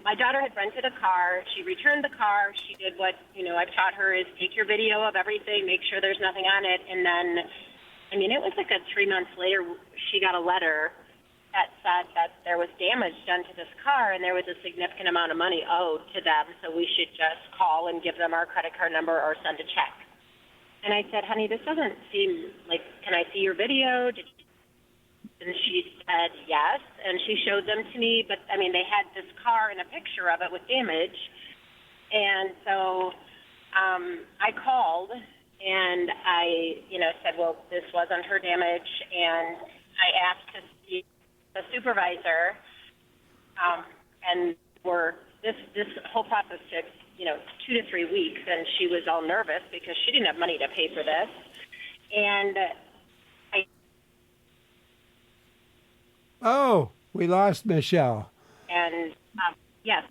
my daughter had rented a car. She returned the car. She did what, I've taught her is take your video of everything, make sure there's nothing on it. And then, it was like 3 months later, she got a letter that said that there was damage done to this car and there was a significant amount of money owed to them. So we should just call and give them our credit card number or send a check. And I said, honey, this doesn't seem like, can I see your video? And she said yes, and she showed them to me. But, they had this car and a picture of it with damage. And so I called, and I, said, well, this wasn't her damage. And I asked to see the supervisor, and this whole process took 2 to 3 weeks, and she was all nervous because she didn't have money to pay for this. And we lost Michelle. Yes.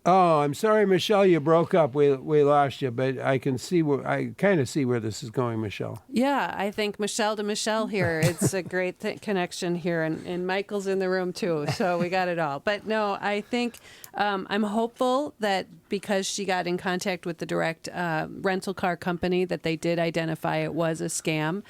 Oh, I'm sorry, Michelle, you broke up. We lost you, but I kind of see where this is going, Michelle. Yeah, I think Michelle to Michelle here. It's a great connection here, and Michael's in the room too, so we got it all. But no, I think I'm hopeful that because she got in contact with the direct rental car company that they did identify it was a scam.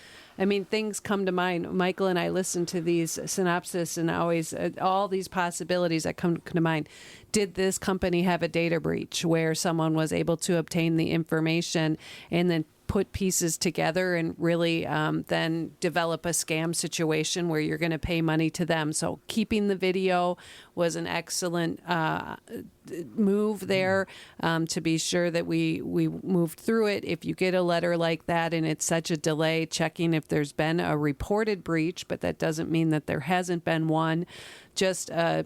Things come to mind. Michael and I listen to these synopsis and always all these possibilities that come to mind. Did this company have a data breach where someone was able to obtain the information and then put pieces together and really then develop a scam situation where you're going to pay money to them? So keeping the video was an excellent move there to be sure that we moved through it. If you get a letter like that and it's such a delay, checking if there's been a reported breach, but that doesn't mean that there hasn't been one. Just a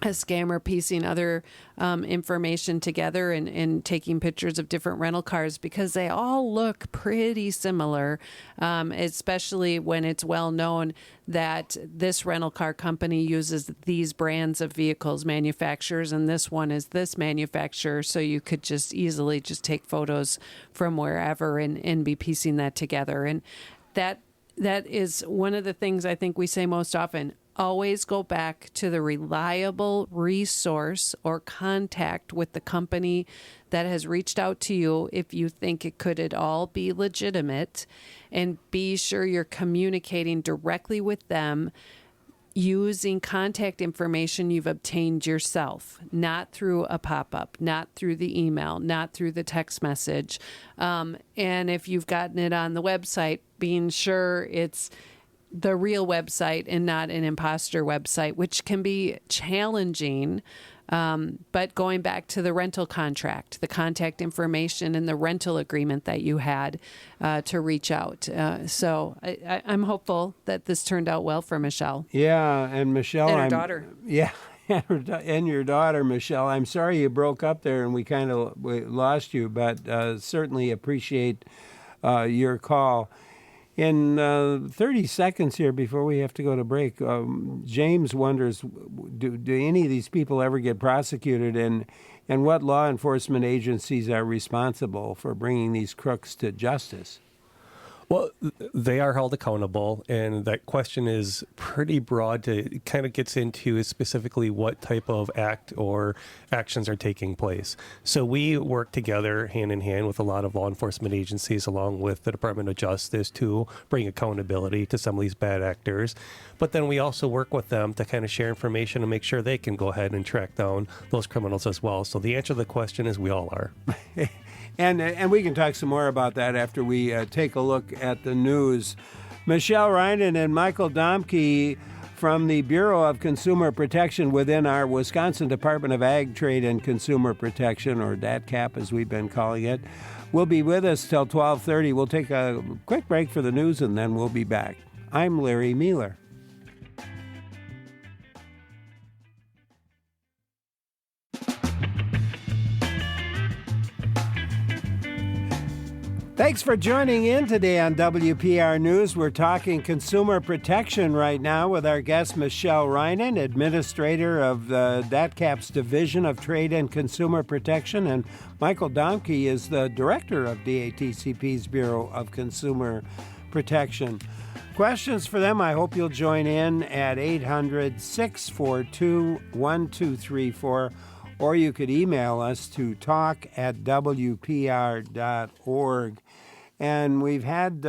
scammer piecing other information together and taking pictures of different rental cars because they all look pretty similar, especially when it's well known that this rental car company uses these brands of vehicles manufacturers and this one is this manufacturer. So you could just easily just take photos from wherever and be piecing that together. And that is one of the things I think we say most often. Always go back to the reliable resource or contact with the company that has reached out to you if you think it could at all be legitimate, and be sure you're communicating directly with them using contact information you've obtained yourself, not through a pop-up, not through the email, not through the text message. And if you've gotten it on the website, being sure it's the real website and not an imposter website, which can be challenging. But going back to the rental contract, the contact information and the rental agreement that you had to reach out. So I'm hopeful that this turned out well for Michelle. Yeah, and Michelle. And her daughter. Yeah, and your daughter, Michelle. I'm sorry you broke up there and we kind of lost you, but certainly appreciate your call. In 30 seconds here before we have to go to break, James wonders, do any of these people ever get prosecuted, and what law enforcement agencies are responsible for bringing these crooks to justice? Well, they are held accountable, and that question is pretty broad. It kind of gets into specifically what type of act or actions are taking place. So we work together hand in hand with a lot of law enforcement agencies, along with the Department of Justice, to bring accountability to some of these bad actors. But then we also work with them to kind of share information and make sure they can go ahead and track down those criminals as well. So the answer to the question is we all are. And we can talk some more about that after we take a look at the news. Michelle Reinen and Michael Domke from the Bureau of Consumer Protection within our Wisconsin Department of Ag, Trade, and Consumer Protection, or DATCAP as we've been calling it, will be with us till 12:30. We'll take a quick break for the news and then we'll be back. I'm Larry Mueller. Thanks for joining in today on WPR News. We're talking consumer protection right now with our guest, Michelle Reinen, administrator of the DATCAP's Division of Trade and Consumer Protection, and Michael Domke is the director of DATCP's Bureau of Consumer Protection. Questions for them, I hope you'll join in at 800-642-1234, or you could email us to talk@wpr.org. And we've had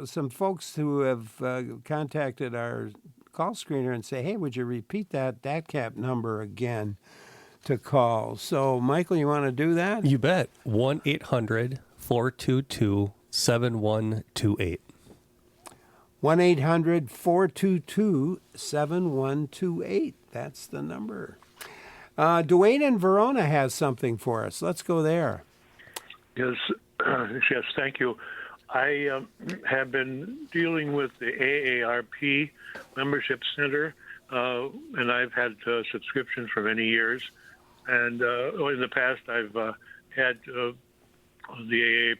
some folks who have contacted our call screener and say, hey, would you repeat that DATCAP number again to call? So, Michael, you want to do that? You bet. 1-800-422-7128. 1-800-422-7128. That's the number. Dwayne in Verona has something for us. Let's go there. Yes, yes, thank you. I have been dealing with the AARP Membership Center, and I've had subscriptions for many years. And in the past, I've had the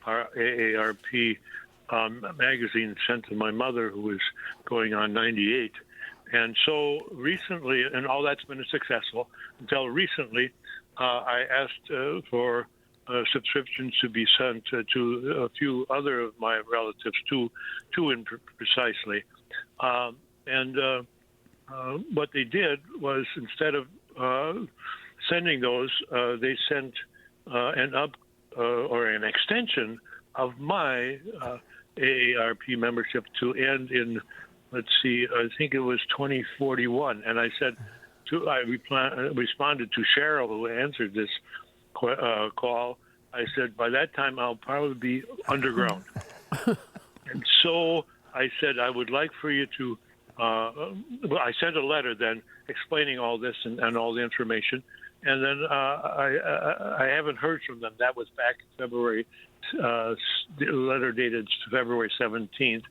AARP magazine sent to my mother, who was going on 98. And so recently, and all that's been successful, until recently, I asked for subscriptions to be sent to a few other of my relatives, two in precisely. And what they did was, instead of sending those, they sent an extension of my AARP membership to end in, let's see, I think it was 2041. And I said, I responded to Cheryl, who answered this call. I said, by that time, I'll probably be underground. And so I said, I would like for you to, I sent a letter then explaining all this and all the information. And then I haven't heard from them. That was back in February, the letter dated February 17th,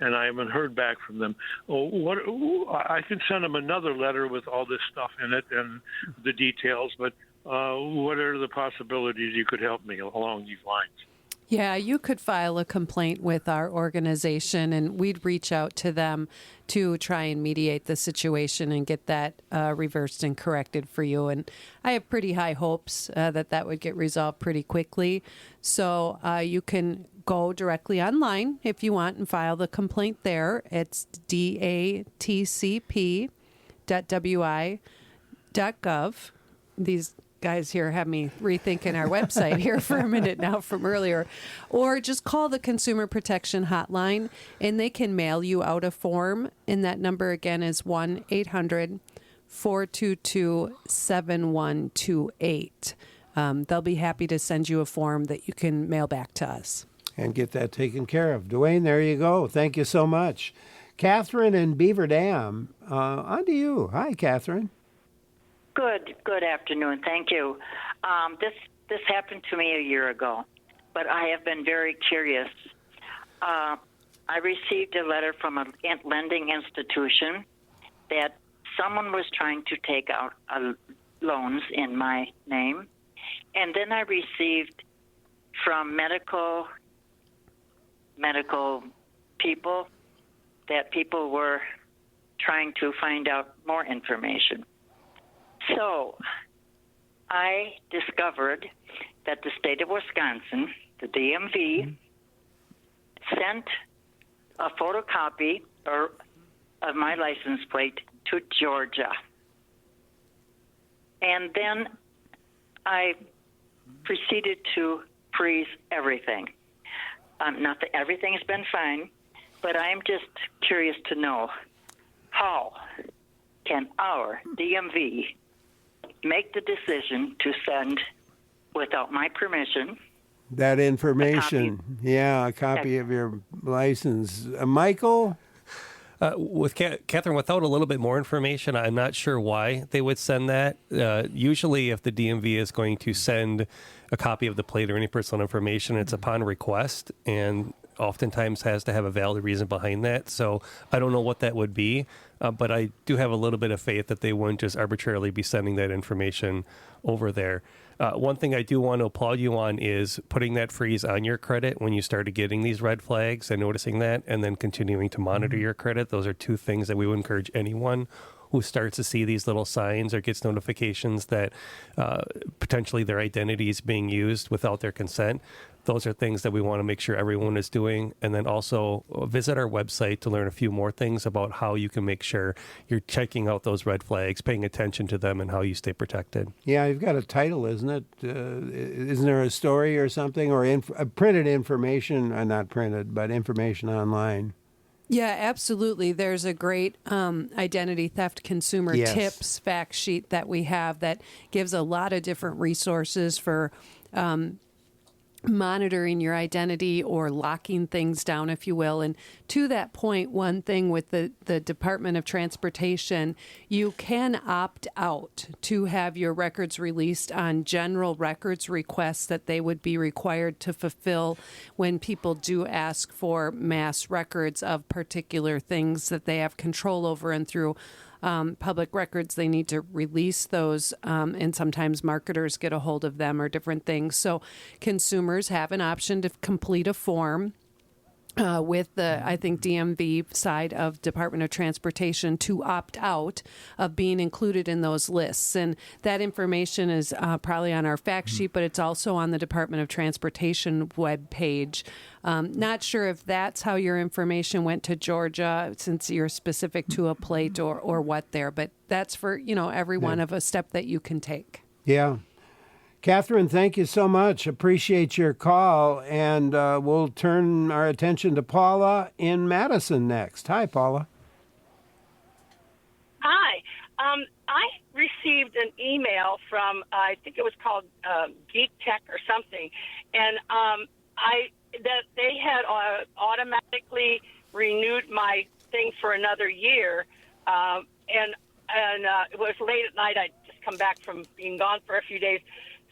and I haven't heard back from them. I can send them another letter with all this stuff in it and the details, but what are the possibilities you could help me along these lines? Yeah, you could file a complaint with our organization, and we'd reach out to them to try and mediate the situation and get that reversed and corrected for you. And I have pretty high hopes that would get resolved pretty quickly. So you can go directly online if you want and file the complaint there. It's datcp.wi.gov. These guys here have me rethinking our website here for a minute now from earlier. Or just call the Consumer Protection Hotline, and they can mail you out a form. And that number again is 1-800-422-7128. They'll be happy to send you a form that you can mail back to us. And get that taken care of. Dwayne, there you go. Thank you so much. Catherine in Beaver Dam. On to you. Hi, Catherine. Good afternoon. Thank you. This happened to me a year ago, but I have been very curious. I received a letter from a lending institution that someone was trying to take out loans in my name, and then I received from medical people that people were trying to find out more information. So I discovered that the state of Wisconsin, the DMV, sent a photocopy of my license plate to Georgia. And then I proceeded to freeze everything. Not that everything's been fine, but I'm just curious to know, how can our DMV make the decision to send, without my permission, that information? A copy of your license. Michael? With Catherine, without a little bit more information, I'm not sure why they would send that. Usually, if the DMV is going to send a copy of the plate or any personal information, it's upon request, and oftentimes has to have a valid reason behind that. So I don't know what that would be, but I do have a little bit of faith that they wouldn't just arbitrarily be sending that information over there. One thing I do want to applaud you on is putting that freeze on your credit when you started getting these red flags and noticing that, and then continuing to monitor your credit. Those are two things that we would encourage anyone who starts to see these little signs or gets notifications that potentially their identity is being used without their consent. Those are things that we want to make sure everyone is doing. And then also visit our website to learn a few more things about how you can make sure you're checking out those red flags, paying attention to them, and how you stay protected. Yeah, you've got a title, isn't it? Isn't there a story or something, or printed information, not printed, but information online? Yeah, absolutely. There's a great identity theft consumer tips fact sheet that we have that gives a lot of different resources for monitoring your identity or locking things down, if you will. And to that point, one thing with the Department of Transportation, you can opt out to have your records released on general records requests that they would be required to fulfill when people do ask for mass records of particular things that they have control over, and through public records, they need to release those, and sometimes marketers get a hold of them or different things. So consumers have an option to complete a form with the, I think, DMV side of Department of Transportation to opt out of being included in those lists. And that information is probably on our fact sheet, but it's also on the Department of Transportation webpage. Not sure if that's how your information went to Georgia, since you're specific to a plate or what there, but that's for, every one of a step that you can take. Yeah. Catherine, thank you so much. Appreciate your call. And we'll turn our attention to Paula in Madison next. Hi, Paula. Hi. I received an email from, I think it was called Geek Tech or something, and that they had automatically renewed my thing for another year, and it was late at night. I'd just come back from being gone for a few days.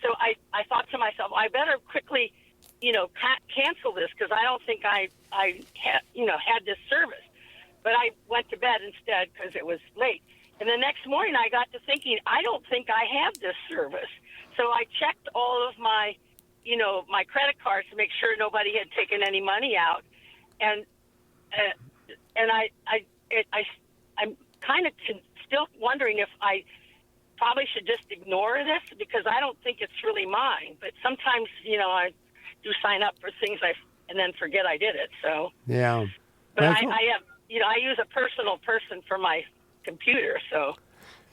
So I thought to myself, I better quickly, cancel this, because I don't think I had this service. But I went to bed instead because it was late. And the next morning I got to thinking, I don't think I have this service. So I checked all of my, my credit cards to make sure nobody had taken any money out. And I'm kind of still wondering if I probably should just ignore this, because I don't think it's really mine. But sometimes, I do sign up for things and then forget I did it. So yeah. But I have, I use a personal person for my computer. So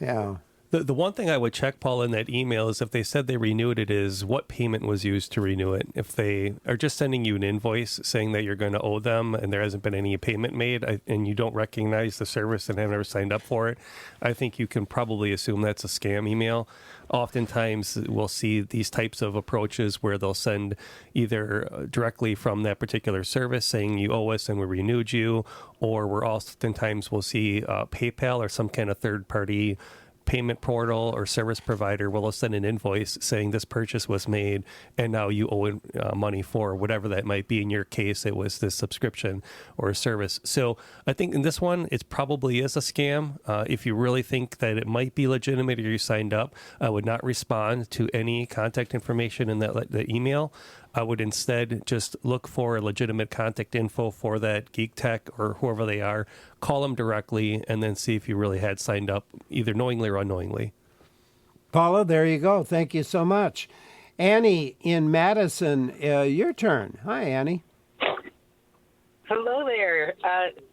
yeah. The one thing I would check, Paul, in that email is if they said they renewed it, is what payment was used to renew it. If they are just sending you an invoice saying that you're going to owe them and there hasn't been any payment made and you don't recognize the service and have never signed up for it, I think you can probably assume that's a scam email. Oftentimes we'll see these types of approaches where they'll send either directly from that particular service saying you owe us and we renewed you, or we're oftentimes we'll see PayPal or some kind of third-party payment portal or service provider will send an invoice saying this purchase was made and now you owe money for whatever that might be. In your case, it was this subscription or a service. So I think in this one, it probably is a scam. If you really think that it might be legitimate or you signed up, I would not respond to any contact information in the email. I would instead just look for legitimate contact info for that Geek Tech or whoever they are, call them directly, and then see if you really had signed up, either knowingly or unknowingly. Paula, there you go. Thank you so much. Annie in Madison, your turn. Hi, Annie. Hello there.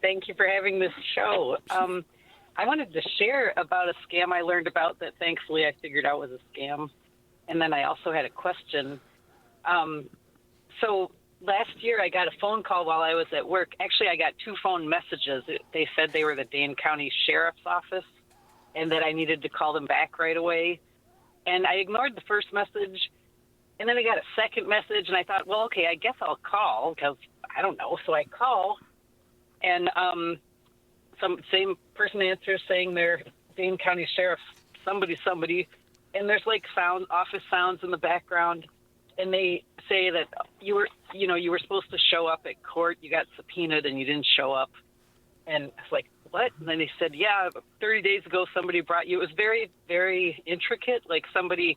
Thank you for having this show. I wanted to share about a scam I learned about that thankfully I figured out was a scam. And then I also had a question. So last year I got a phone call while I was at work. Actually, I got 2 phone messages. They said they were the Dane County Sheriff's Office and that I needed to call them back right away. And I ignored the first message. And then I got a second message and I thought, well, okay, I guess I'll call because I don't know. So I call and some same person answers saying they're Dane County Sheriff, somebody. And there's like office sounds in the background. And they say that you were supposed to show up at court. You got subpoenaed and you didn't show up. And I was like, what? And then they said, yeah, 30 days ago somebody brought you. It was very, very intricate. Like somebody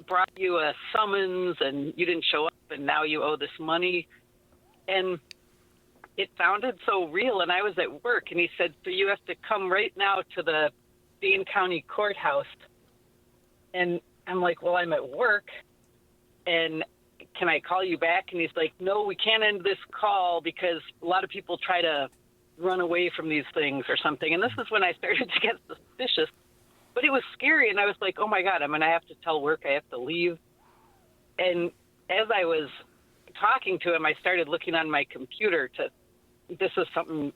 brought you a summons and you didn't show up and now you owe this money. And it sounded so real. And I was at work and he said, so you have to come right now to the Dane County Courthouse. And I'm like, well, I'm at work. And can I call you back? And he's like, no, we can't end this call because a lot of people try to run away from these things or something. And this is when I started to get suspicious. But it was scary. And I was like, oh, my God, I'm going to have to tell work I have to leave. And as I was talking to him, I started looking on my computer this is something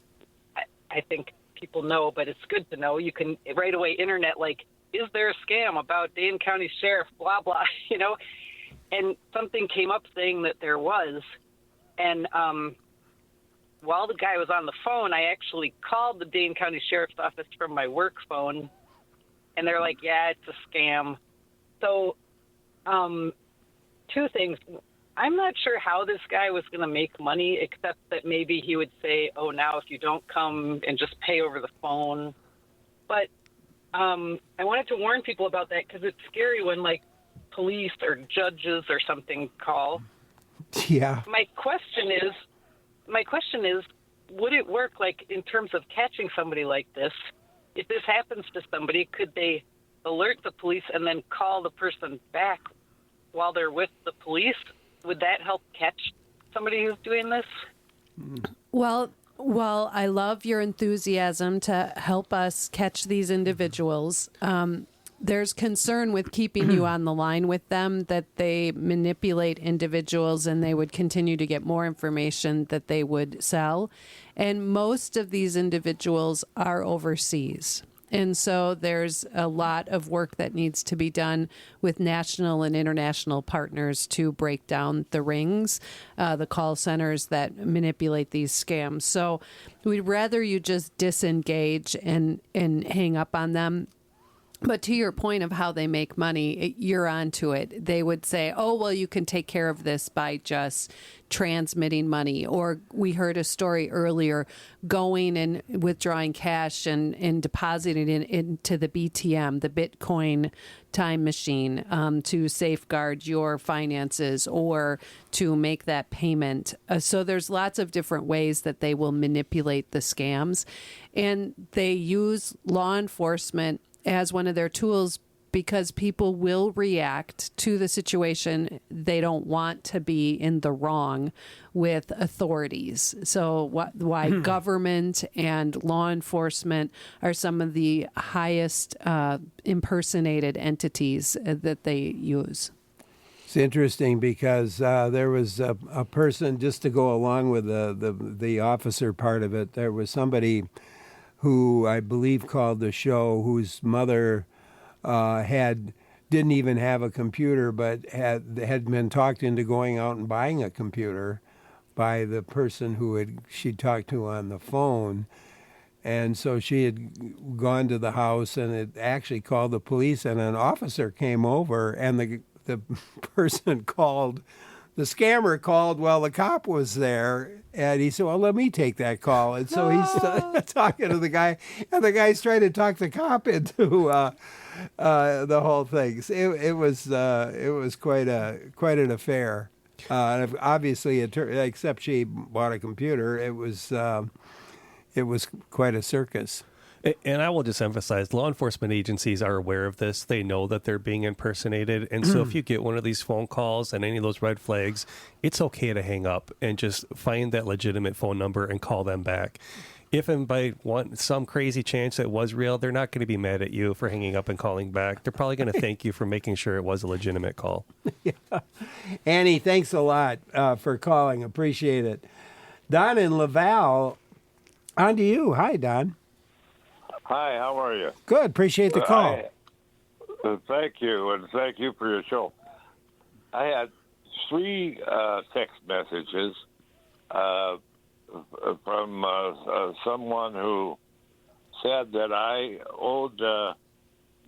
I think people know, but it's good to know. You can right away internet, like, is there a scam about Dane County Sheriff, blah, blah, And something came up saying that there was. And while the guy was on the phone, I actually called the Dane County Sheriff's Office from my work phone. And they're like, yeah, it's a scam. So 2 things. I'm not sure how this guy was going to make money, except that maybe he would say, oh, now if you don't come and just pay over the phone. But I wanted to warn people about that because it's scary when, like, police or judges or something call. Yeah. My question is, would it work, like, in terms of catching somebody like this? If this happens to somebody, could they alert the police and then call the person back while they're with the police? Would that help catch somebody who's doing this? Well, I love your enthusiasm to help us catch these individuals. There's concern with keeping you on the line with them, that they manipulate individuals and they would continue to get more information that they would sell. And most of these individuals are overseas. And so there's a lot of work that needs to be done with national and international partners to break down the rings, the call centers that manipulate these scams. So we'd rather you just disengage and hang up on them. But to your point of how they make money, you're onto it. They would say, oh, well, you can take care of this by just transmitting money. Or we heard a story earlier, going and withdrawing cash and depositing it into the BTM, the Bitcoin time machine, to safeguard your finances or to make that payment. So there's lots of different ways that they will manipulate the scams. And they use law enforcement as one of their tools because people will react to the situation. They don't want to be in the wrong with authorities. So why government and law enforcement are some of the highest impersonated entities that they use. It's interesting because there was a person, just to go along with the officer part of it, there was somebody who I believe called the show whose mother didn't even have a computer, but had been talked into going out and buying a computer by the person who she talked to on the phone. And so she had gone to the house and had actually called the police, and an officer came over, and the person called, the scammer called while the cop was there, and he said, well, let me take that call. And so he's talking to the guy, and the guy's trying to talk the cop into the whole thing. So it was quite an affair. And obviously, except she bought a computer, it was quite a circus. And I will just emphasize, law enforcement agencies are aware of this. They know that they're being impersonated. And so if you get one of these phone calls and any of those red flags, it's okay to hang up and just find that legitimate phone number and call them back. If and by some crazy chance it was real, they're not going to be mad at you for hanging up and calling back. They're probably going to thank you for making sure it was a legitimate call. Yeah. Annie, thanks a lot for calling. Appreciate it. Don in Laval, on to you. Hi, Don. Hi, how are you? Good. Appreciate the call. Thank you, and thank you for your show. I had 3 text messages from someone who said that I owed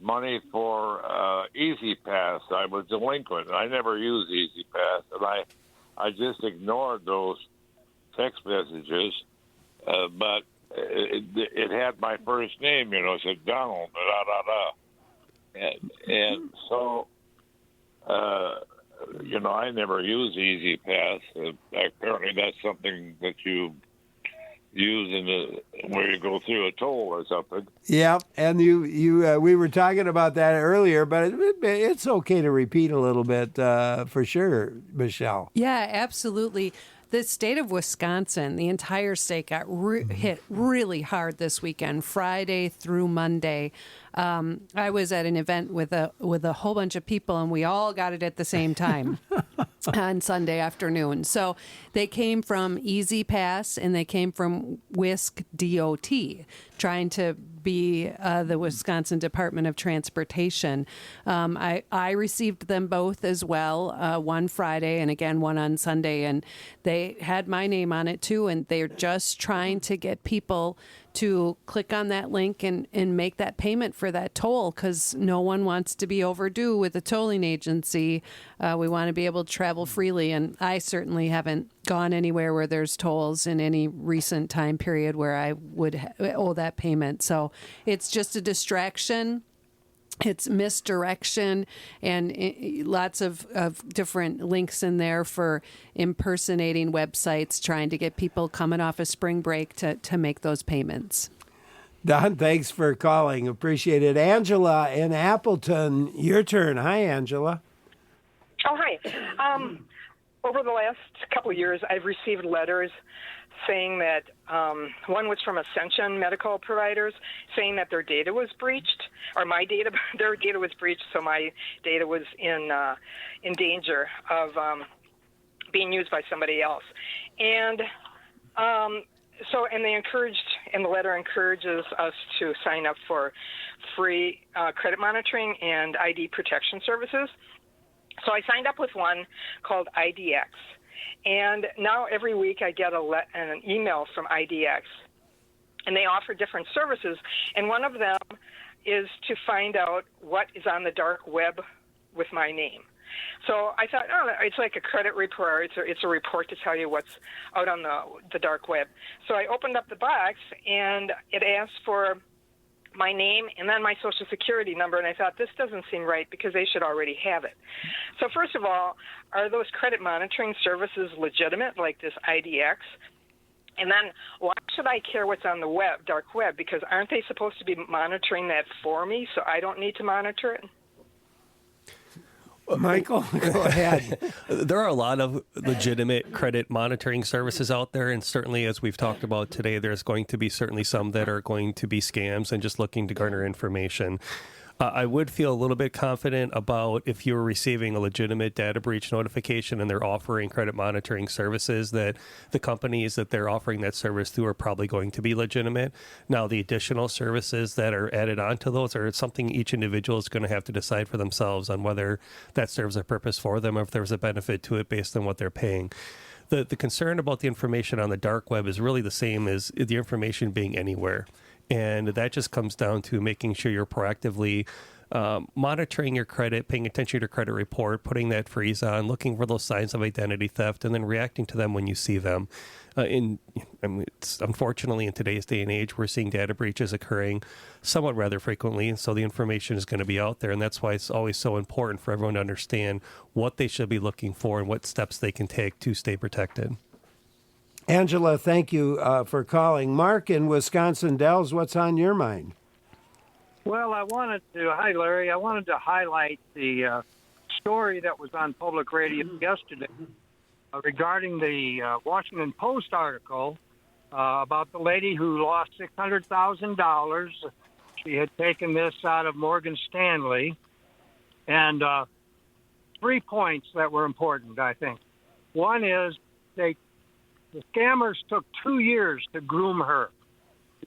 money for Easy Pass. I was delinquent. I never used Easy Pass, and I just ignored those text messages, but it had my first name, it said Donald, and so, I never use Easy Pass. Apparently that's something that you use where you go through a toll or something. Yeah, and we were talking about that earlier, but it's okay to repeat a little bit for sure, Michelle. Yeah, absolutely. The state of Wisconsin, the entire state got hit really hard this weekend, Friday through Monday. I was at an event with a whole bunch of people, and we all got it at the same time on Sunday afternoon. So they came from Easy Pass and they came from WISC DOT, trying to be the Wisconsin Department of Transportation. I received them both as well, one Friday and again one on Sunday, and they had my name on it too, and they're just trying to get people to click on that link and make that payment for that toll, because no one wants to be overdue with a tolling agency. We want to be able to travel freely, and I certainly haven't gone anywhere where there's tolls in any recent time period where I would owe that payment. So it's just a distraction. It's misdirection, and lots of different links in there for impersonating websites, trying to get people coming off a spring break to make those payments. Don, thanks for calling. Appreciate it. Angela in Appleton, your turn. Hi, Angela. Oh, hi. Over the last couple of years, I've received letters saying that one was from Ascension Medical Providers saying that their data was breached, or their data was breached, so my data was in danger of being used by somebody else. And the letter encourages us to sign up for free credit monitoring and ID protection services. So I signed up with one called IDX. And now every week I get an email from IDX, and they offer different services. And one of them is to find out what is on the dark web with my name. So I thought, it's like a credit report. It's a report to tell you what's out on the dark web. So I opened up the box, and it asked for my name and then my social security number, and I thought, this doesn't seem right because they should already have it. So first of all, are those credit monitoring services legitimate, like this IDX? And then why should I care what's on the dark web? Because aren't they supposed to be monitoring that for me, so I don't need to monitor it? Michael, go ahead. There are a lot of legitimate credit monitoring services out there, and certainly, as we've talked about today, there's going to be certainly some that are going to be scams and just looking to garner information. I would feel a little bit confident about if you were receiving a legitimate data breach notification and they're offering credit monitoring services, that the companies that they're offering that service to are probably going to be legitimate. Now, the additional services that are added onto those are something each individual is going to have to decide for themselves on whether that serves a purpose for them or if there's a benefit to it based on what they're paying. The concern about the information on the dark web is really the same as the information being anywhere. And that just comes down to making sure you're proactively monitoring your credit, paying attention to your credit report, putting that freeze on, looking for those signs of identity theft, and then reacting to them when you see them. It's unfortunately, in today's day and age, we're seeing data breaches occurring somewhat rather frequently, so the information is going to be out there, and that's why it's always so important for everyone to understand what they should be looking for and what steps they can take to stay protected. Angela, thank you for calling. Mark in Wisconsin Dells, what's on your mind? Well, hi, Larry. I wanted to highlight the story that was on public radio yesterday regarding the Washington Post article about the lady who lost $600,000. She had taken this out of Morgan Stanley. And 3 points that were important, I think. One is the scammers took 2 years to groom her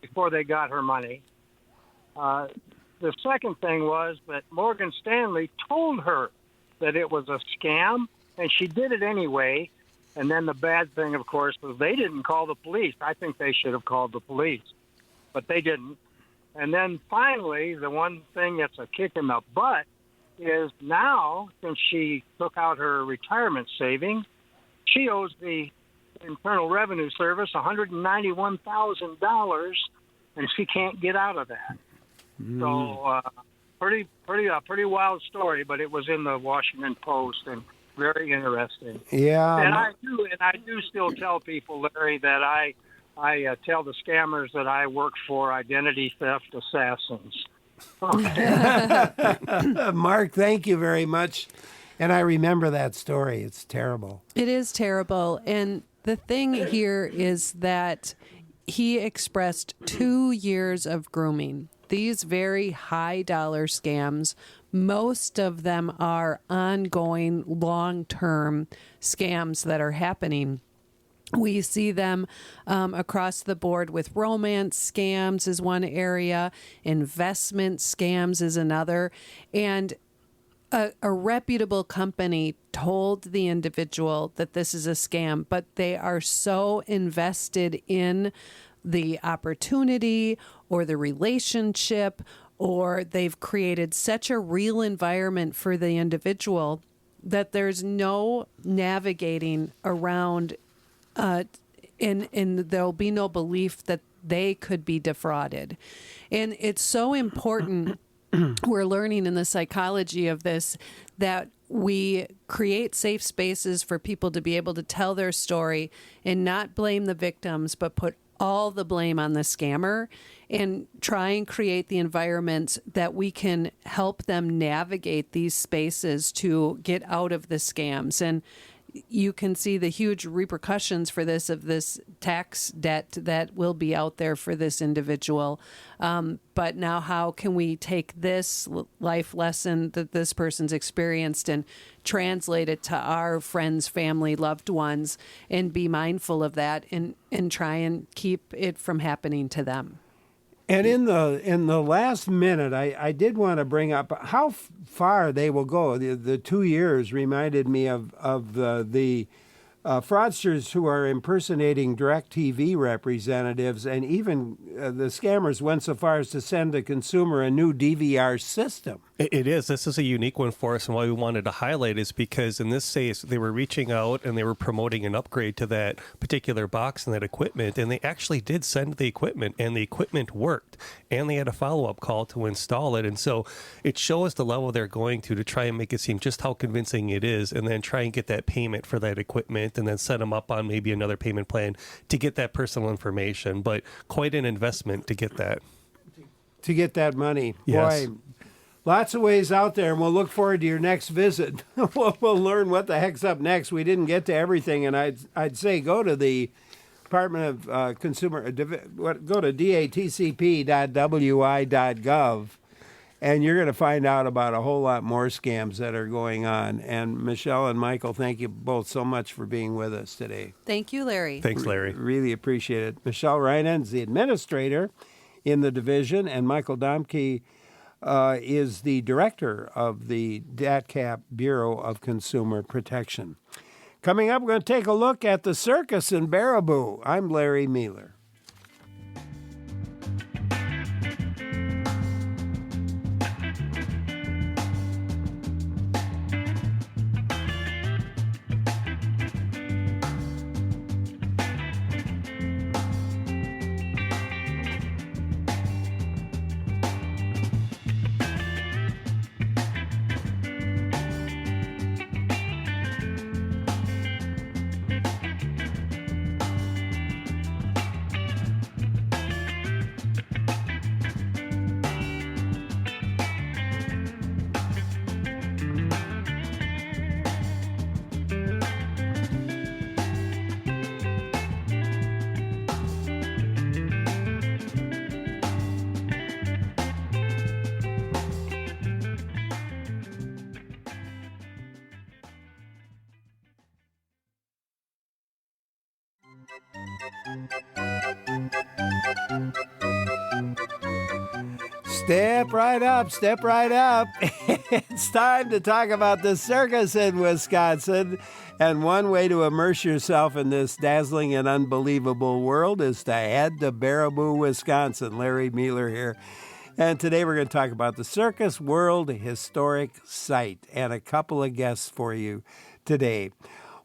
before they got her money. The second thing was that Morgan Stanley told her that it was a scam, and she did it anyway. And then the bad thing, of course, was they didn't call the police. I think they should have called the police, but they didn't. And then finally, the one thing that's a kick in the butt is now, since she took out her retirement savings, she owes the Internal Revenue Service $191,000, and she can't get out of that. So, pretty wild story, but it was in the Washington Post and very interesting. Yeah, and I do still tell people, Larry, that I tell the scammers that I work for identity theft assassins. Mark, thank you very much. And I remember that story. It's terrible. It is terrible. And the thing here is that he expressed 2 years of grooming. These very high dollar scams, most of them are ongoing long-term scams that are happening. We see them across the board with romance scams is one area, investment scams is another, and a reputable company told the individual that this is a scam, but they are so invested in the opportunity or the relationship, or they've created such a real environment for the individual that there's no navigating around and there'll be no belief that they could be defrauded. And it's so important, we're learning in the psychology of this, that we create safe spaces for people to be able to tell their story and not blame the victims, but put all the blame on the scammer and try and create the environments that we can help them navigate these spaces to get out of the scams. And you can see the huge repercussions for this, of this tax debt that will be out there for this individual. But now how can we take this life lesson that this person's experienced and translate it to our friends, family, loved ones, and be mindful of that and try and keep it from happening to them? And in the last minute, I did want to bring up how far they will go. The 2 years reminded me of the fraudsters who are impersonating DirecTV representatives, and even the scammers went so far as to send the consumer a new DVR system. It is. This is a unique one for us, and why we wanted to highlight is because in this case, they were reaching out and they were promoting an upgrade to that particular box and that equipment, and they actually did send the equipment, and the equipment worked, and they had a follow-up call to install it. And so it shows the level they're going to try and make it seem just how convincing it is, and then try and get that payment for that equipment, and then set them up on maybe another payment plan to get that personal information. But quite an investment to get that. To get that money. Yes. Boy, Lots of ways out there, and we'll look forward to your next visit. We'll learn what the heck's up next. We didn't get to everything, and I'd say go to the Department of Consumer, go to datcp.wi.gov, and you're going to find out about a whole lot more scams that are going on. And Michelle and Michael, thank you both so much for being with us today. Thank you, Larry. Thanks, Larry. Really appreciate it. Michelle Reinen is the administrator in the division, and Michael Domke is the director of the DATCAP Bureau of Consumer Protection. Coming up, we're going to take a look at the circus in Baraboo. I'm Larry Mealer. Step right up, step right up. It's time to talk about the circus in Wisconsin. And one way to immerse yourself in this dazzling and unbelievable world is to head to Baraboo, Wisconsin. Larry Mealer here. And today we're going to talk about the Circus World Historic Site and a couple of guests for you today.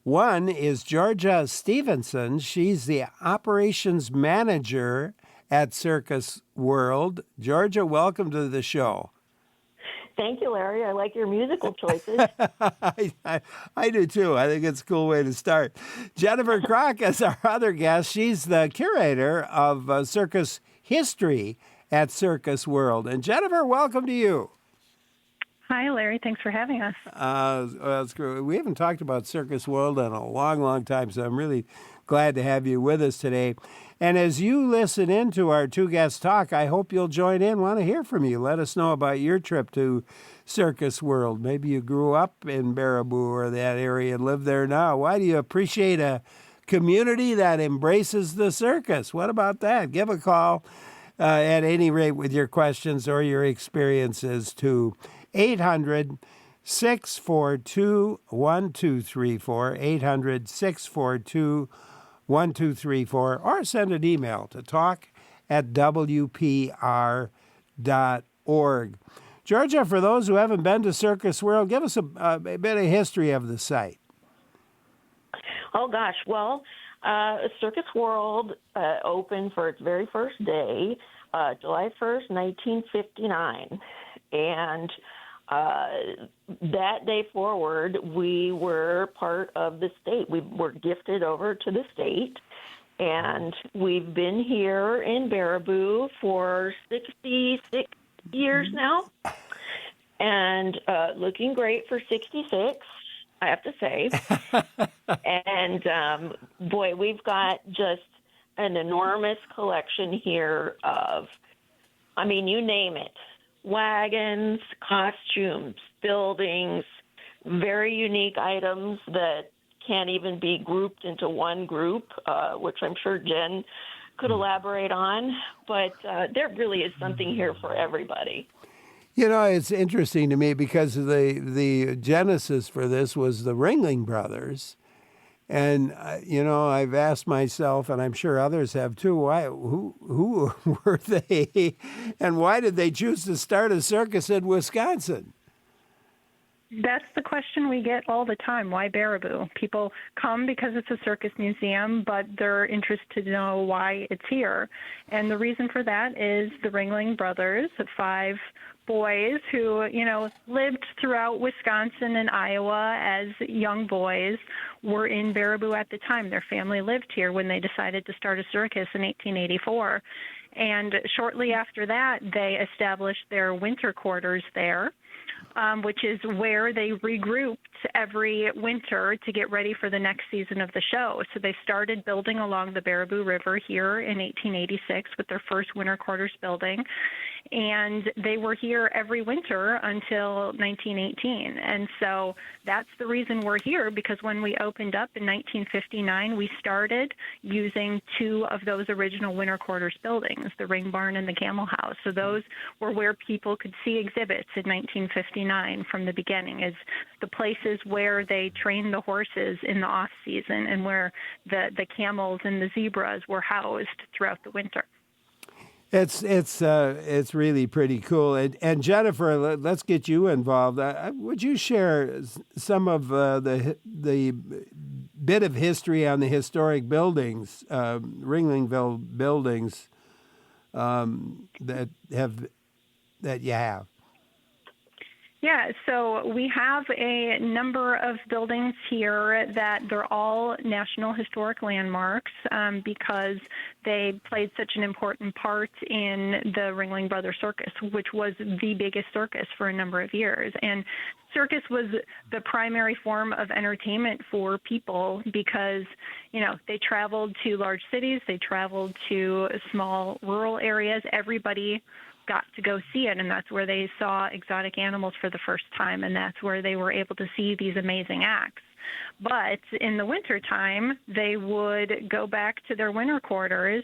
One is Georgia Stephenson. She's the operations manager at Circus World. Georgia, welcome to the show. Thank you, Larry. I like your musical choices. I do too. I think it's a cool way to start. Jennifer Cronk is our other guest. She's the curator of circus history at Circus World. And Jennifer, welcome to you. Hi, Larry. Thanks for having us. That's great. We haven't talked about Circus World in a long, long time, so I'm really glad to have you with us today. And as you listen into our two guests talk, I hope you'll join in. Want to hear from you. Let us know about your trip to Circus World. Maybe you grew up in Baraboo or that area and live there now. Why do you appreciate a community that embraces the circus? What about that? Give a call at any rate with your questions or your experiences to 800-642-1234, 800-642-1234, or send an email to talk@wpr.org. Georgia, for those who haven't been to Circus World, give us a bit of history of the site. Oh, gosh. Well, Circus World opened for its very first day, July 1st, 1959. And that day forward, we were part of the state. We were gifted over to the state, and we've been here in Baraboo for 66 years now, and looking great for 66, I have to say. And, boy, we've got just an enormous collection here of, I mean, you name it. Wagons, costumes, buildings, very unique items that can't even be grouped into one group, which I'm sure Jen could elaborate on. But there really is something here for everybody. You know, it's interesting to me because the genesis for this was the Ringling Brothers. And, you know, I've asked myself, and I'm sure others have too, who were they, and why did they choose to start a circus in Wisconsin? That's the question we get all the time. Why Baraboo? People come because it's a circus museum, but they're interested to know why it's here. And the reason for that is the Ringling Brothers, 5 boys who, you know, lived throughout Wisconsin and Iowa as young boys, were in Baraboo at the time. Their family lived here when they decided to start a circus in 1884. And shortly after that, they established their winter quarters there, which is where they regrouped every winter to get ready for the next season of the show. So they started building along the Baraboo River here in 1886 with their first winter quarters building. And they were here every winter until 1918. And so that's the reason we're here, because when we opened up in 1959, we started using two of those original winter quarters buildings, the Ring Barn and the Camel House. So those were where people could see exhibits in 1959 from the beginning, as the places where they trained the horses in the off season and where the camels and the zebras were housed throughout the winter. It's really pretty cool. And Jennifer, let's get you involved. Would you share some of the bit of history on the historic buildings, Ringlingville buildings, that you have? Yeah, so we have a number of buildings here that they're all National Historic Landmarks because they played such an important part in the Ringling Brothers Circus, which was the biggest circus for a number of years. And circus was the primary form of entertainment for people because, you know, they traveled to large cities, they traveled to small rural areas. Everybody got to go see it, and that's where they saw exotic animals for the first time, and that's where they were able to see these amazing acts. But in the wintertime, they would go back to their winter quarters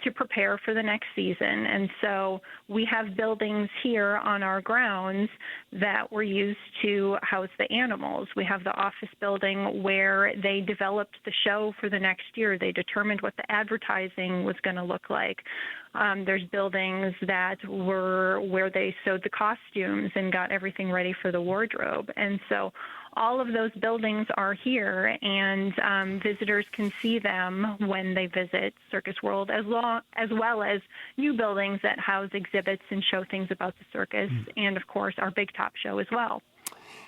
to prepare for the next season. And so we have buildings here on our grounds that were used to house the animals. We have the office building where they developed the show for the next year. They determined what the advertising was going to look like. There's buildings that were where they sewed the costumes and got everything ready for the wardrobe. And so all of those buildings are here, and visitors can see them when they visit Circus World, as well as new buildings that house exhibits and show things about the circus, and of course our Big Top show as well.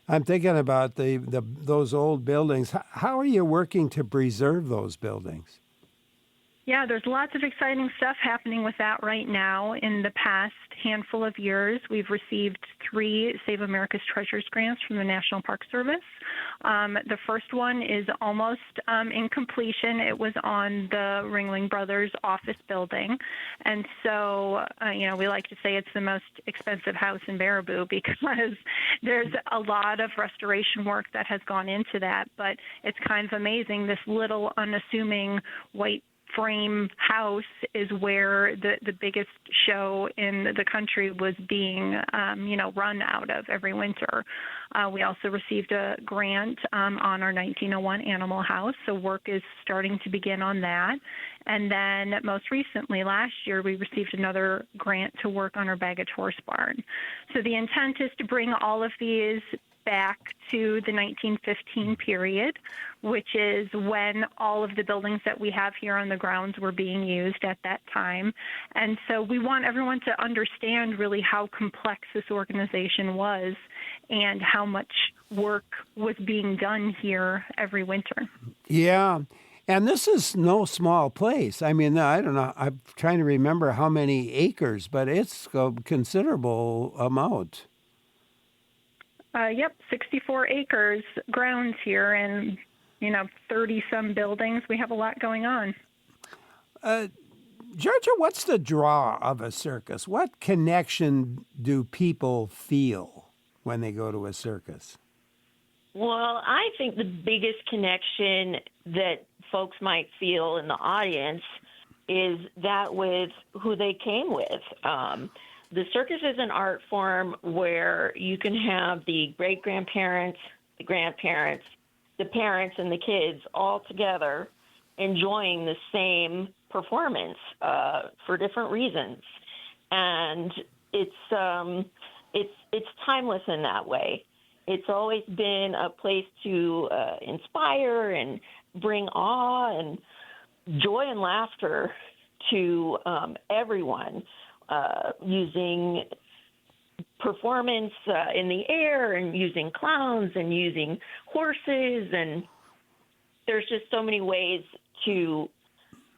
I'm thinking about those old buildings. How are you working to preserve those buildings? Yeah, there's lots of exciting stuff happening with that right now. In the past handful of years, we've received 3 Save America's Treasures grants from the National Park Service. The first one is almost in completion. It was on the Ringling Brothers office building. And so, we like to say it's the most expensive house in Baraboo because there's a lot of restoration work that has gone into that. But it's kind of amazing. This little unassuming white frame house is where the biggest show in the country was being, run out of every winter. We also received a grant on our 1901 Animal House, so work is starting to begin on that. And then most recently, last year, we received another grant to work on our baggage horse barn. So the intent is to bring all of these back to the 1915 period, which is when all of the buildings that we have here on the grounds were being used at that time. And so we want everyone to understand really how complex this organization was and how much work was being done here every winter. Yeah. And this is no small place. I mean, I don't know. I'm trying to remember how many acres, but it's a considerable amount. 64 acres grounds here and, 30-some buildings. We have a lot going on. Georgia, what's the draw of a circus? What connection do people feel when they go to a circus? Well, I think the biggest connection that folks might feel in the audience is that with who they came with. The circus is an art form where you can have the great-grandparents, the grandparents, the parents, and the kids all together enjoying the same performance for different reasons. And it's timeless in that way. It's always been a place to inspire and bring awe and joy and laughter to everyone. Using performance in the air and using clowns and using horses. And there's just so many ways to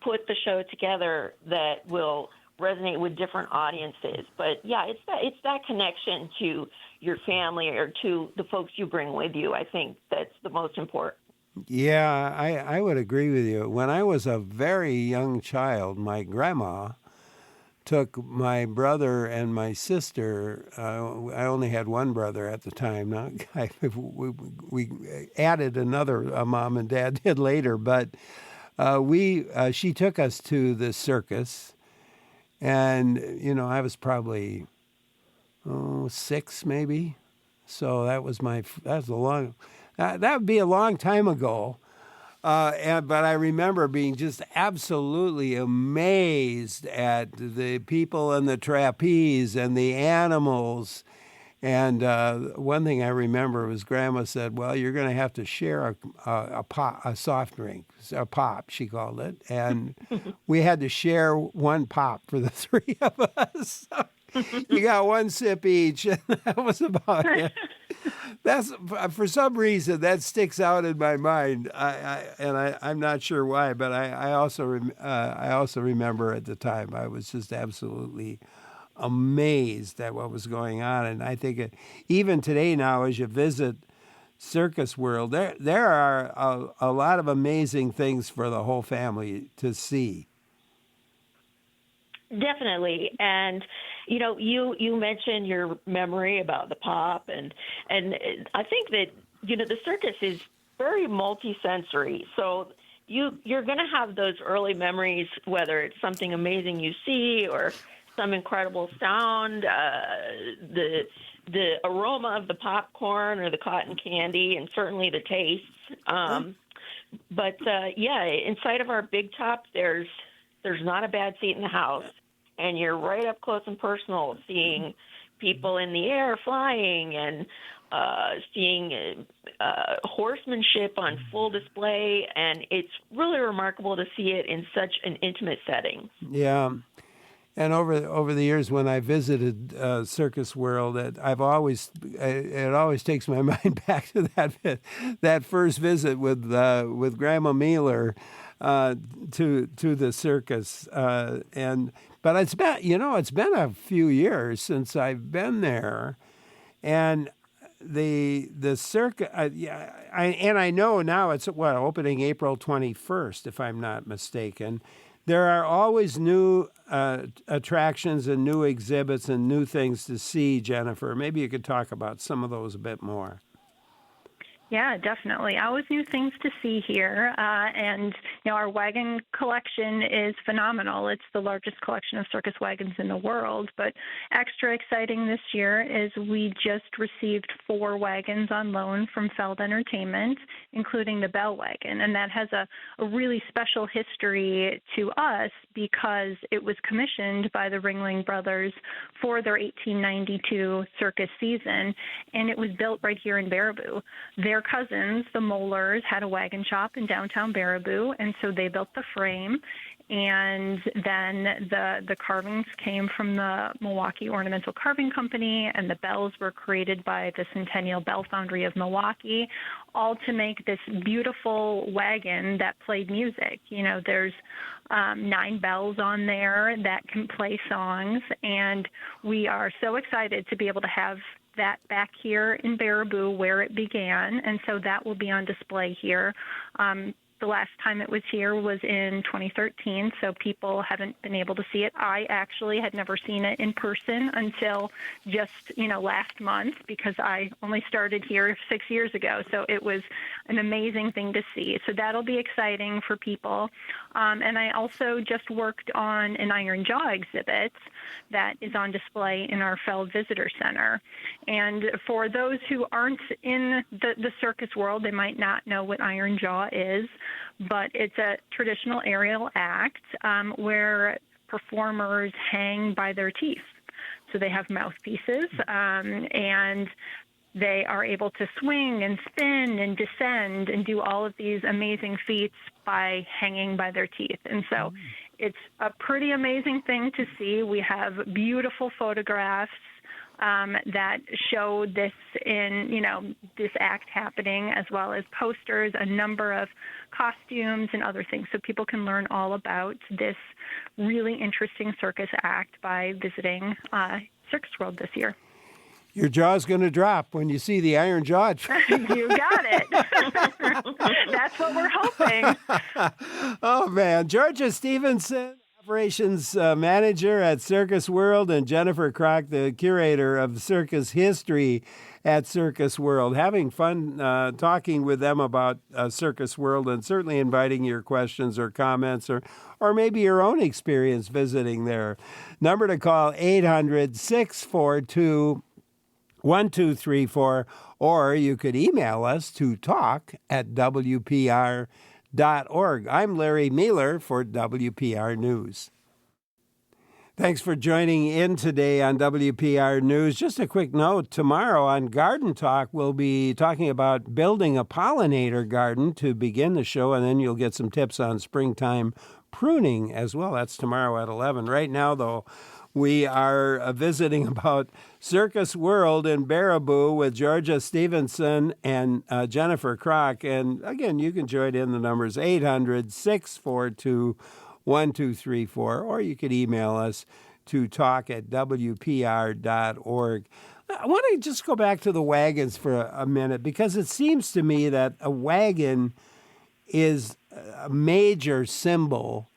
put the show together that will resonate with different audiences. But yeah, it's that connection to your family or to the folks you bring with you. I think that's the most important. Yeah, I would agree with you. When I was a very young child, my grandma took my brother and my sister. I only had one brother at the time. Now, we added another mom and dad did later, but she took us to the circus, and I was probably 6 maybe. So that was that would be a long time ago. But I remember being just absolutely amazed at the people in the trapeze and the animals. And one thing I remember was Grandma said, "Well, you're going to have to share a soft drink, a pop," she called it, and we had to share one pop for the 3 of us. You got one sip each, and that was about it. That's for some reason that sticks out in my mind. I'm not sure why, but I also remember at the time I was just absolutely amazed at what was going on, and I think even today now, as you visit Circus World, there are a lot of amazing things for the whole family to see. Definitely. And, you mentioned your memory about the pop, and I think that, the circus is very multisensory. So you're going to have those early memories, whether it's something amazing you see or some incredible sound, the aroma of the popcorn or the cotton candy, and certainly the tastes. But inside of our big top, there's not a bad seat in the house. And you're right up close and personal, seeing people in the air flying and seeing horsemanship on full display. And it's really remarkable to see it in such an intimate setting. Yeah. And over the years, when I visited Circus World, it always takes my mind back to that first visit with Grandma Mealer to the circus, but it's been a few years since I've been there, and the circus, I know now it's opening April 21st, if I'm not mistaken. There are always new attractions and new exhibits and new things to see, Jennifer. Maybe you could talk about some of those a bit more. Yeah, definitely. Always new things to see here. And, our wagon collection is phenomenal. It's the largest collection of circus wagons in the world. But extra exciting this year is we just received 4 wagons on loan from Feld Entertainment, including the Bell wagon. And that has a really special history to us because it was commissioned by the Ringling Brothers for their 1892 circus season. And it was built right here in Baraboo. Their cousins, the Mollers, had a wagon shop in downtown Baraboo, and so they built the frame. And then the carvings came from the Milwaukee Ornamental Carving Company, and the bells were created by the Centennial Bell Foundry of Milwaukee, all to make this beautiful wagon that played music. There's 9 bells on there that can play songs, and we are so excited to be able to have that back here in Baraboo where it began, and so that will be on display here. The last time it was here was in 2013, so people haven't been able to see it. I actually had never seen it in person until just, last month, because I only started here 6 years ago, so it was an amazing thing to see. So that'll be exciting for people. And I also just worked on an Iron Jaw exhibit that is on display in our Feld Visitor Center. And for those who aren't in the circus world, they might not know what Iron Jaw is, but it's a traditional aerial act where performers hang by their teeth. So they have mouthpieces, and they are able to swing and spin and descend and do all of these amazing feats by hanging by their teeth. And so it's a pretty amazing thing to see. We have beautiful photographs that show this this act happening, as well as posters, a number of costumes and other things, so people can learn all about this really interesting circus act by visiting Circus World this year. Your jaw's going to drop when you see the iron jaw. You got it. That's what we're hoping. Oh, man. Georgia Stephenson, Operations Manager at Circus World, and Jennifer Cronk, the Curator of Circus History at Circus World. Having fun talking with them about Circus World, and certainly inviting your questions or comments or maybe your own experience visiting there. Number to call, 800-642-1234, or you could email us to talk@wpr.org. I'm Larry Mueller for WPR News. Thanks for joining in today on WPR News. Just a quick note, tomorrow on Garden Talk, we'll be talking about building a pollinator garden to begin the show, and then you'll get some tips on springtime pruning as well. That's tomorrow at 11. Right now, though, we are visiting about Circus World in Baraboo with Georgia Stephenson and Jennifer Cronk. And again, you can join in. The numbers 800-642-1234, or you could email us to talk@wpr.org. I want to just go back to the wagons for a minute, because it seems to me that a wagon is a major symbol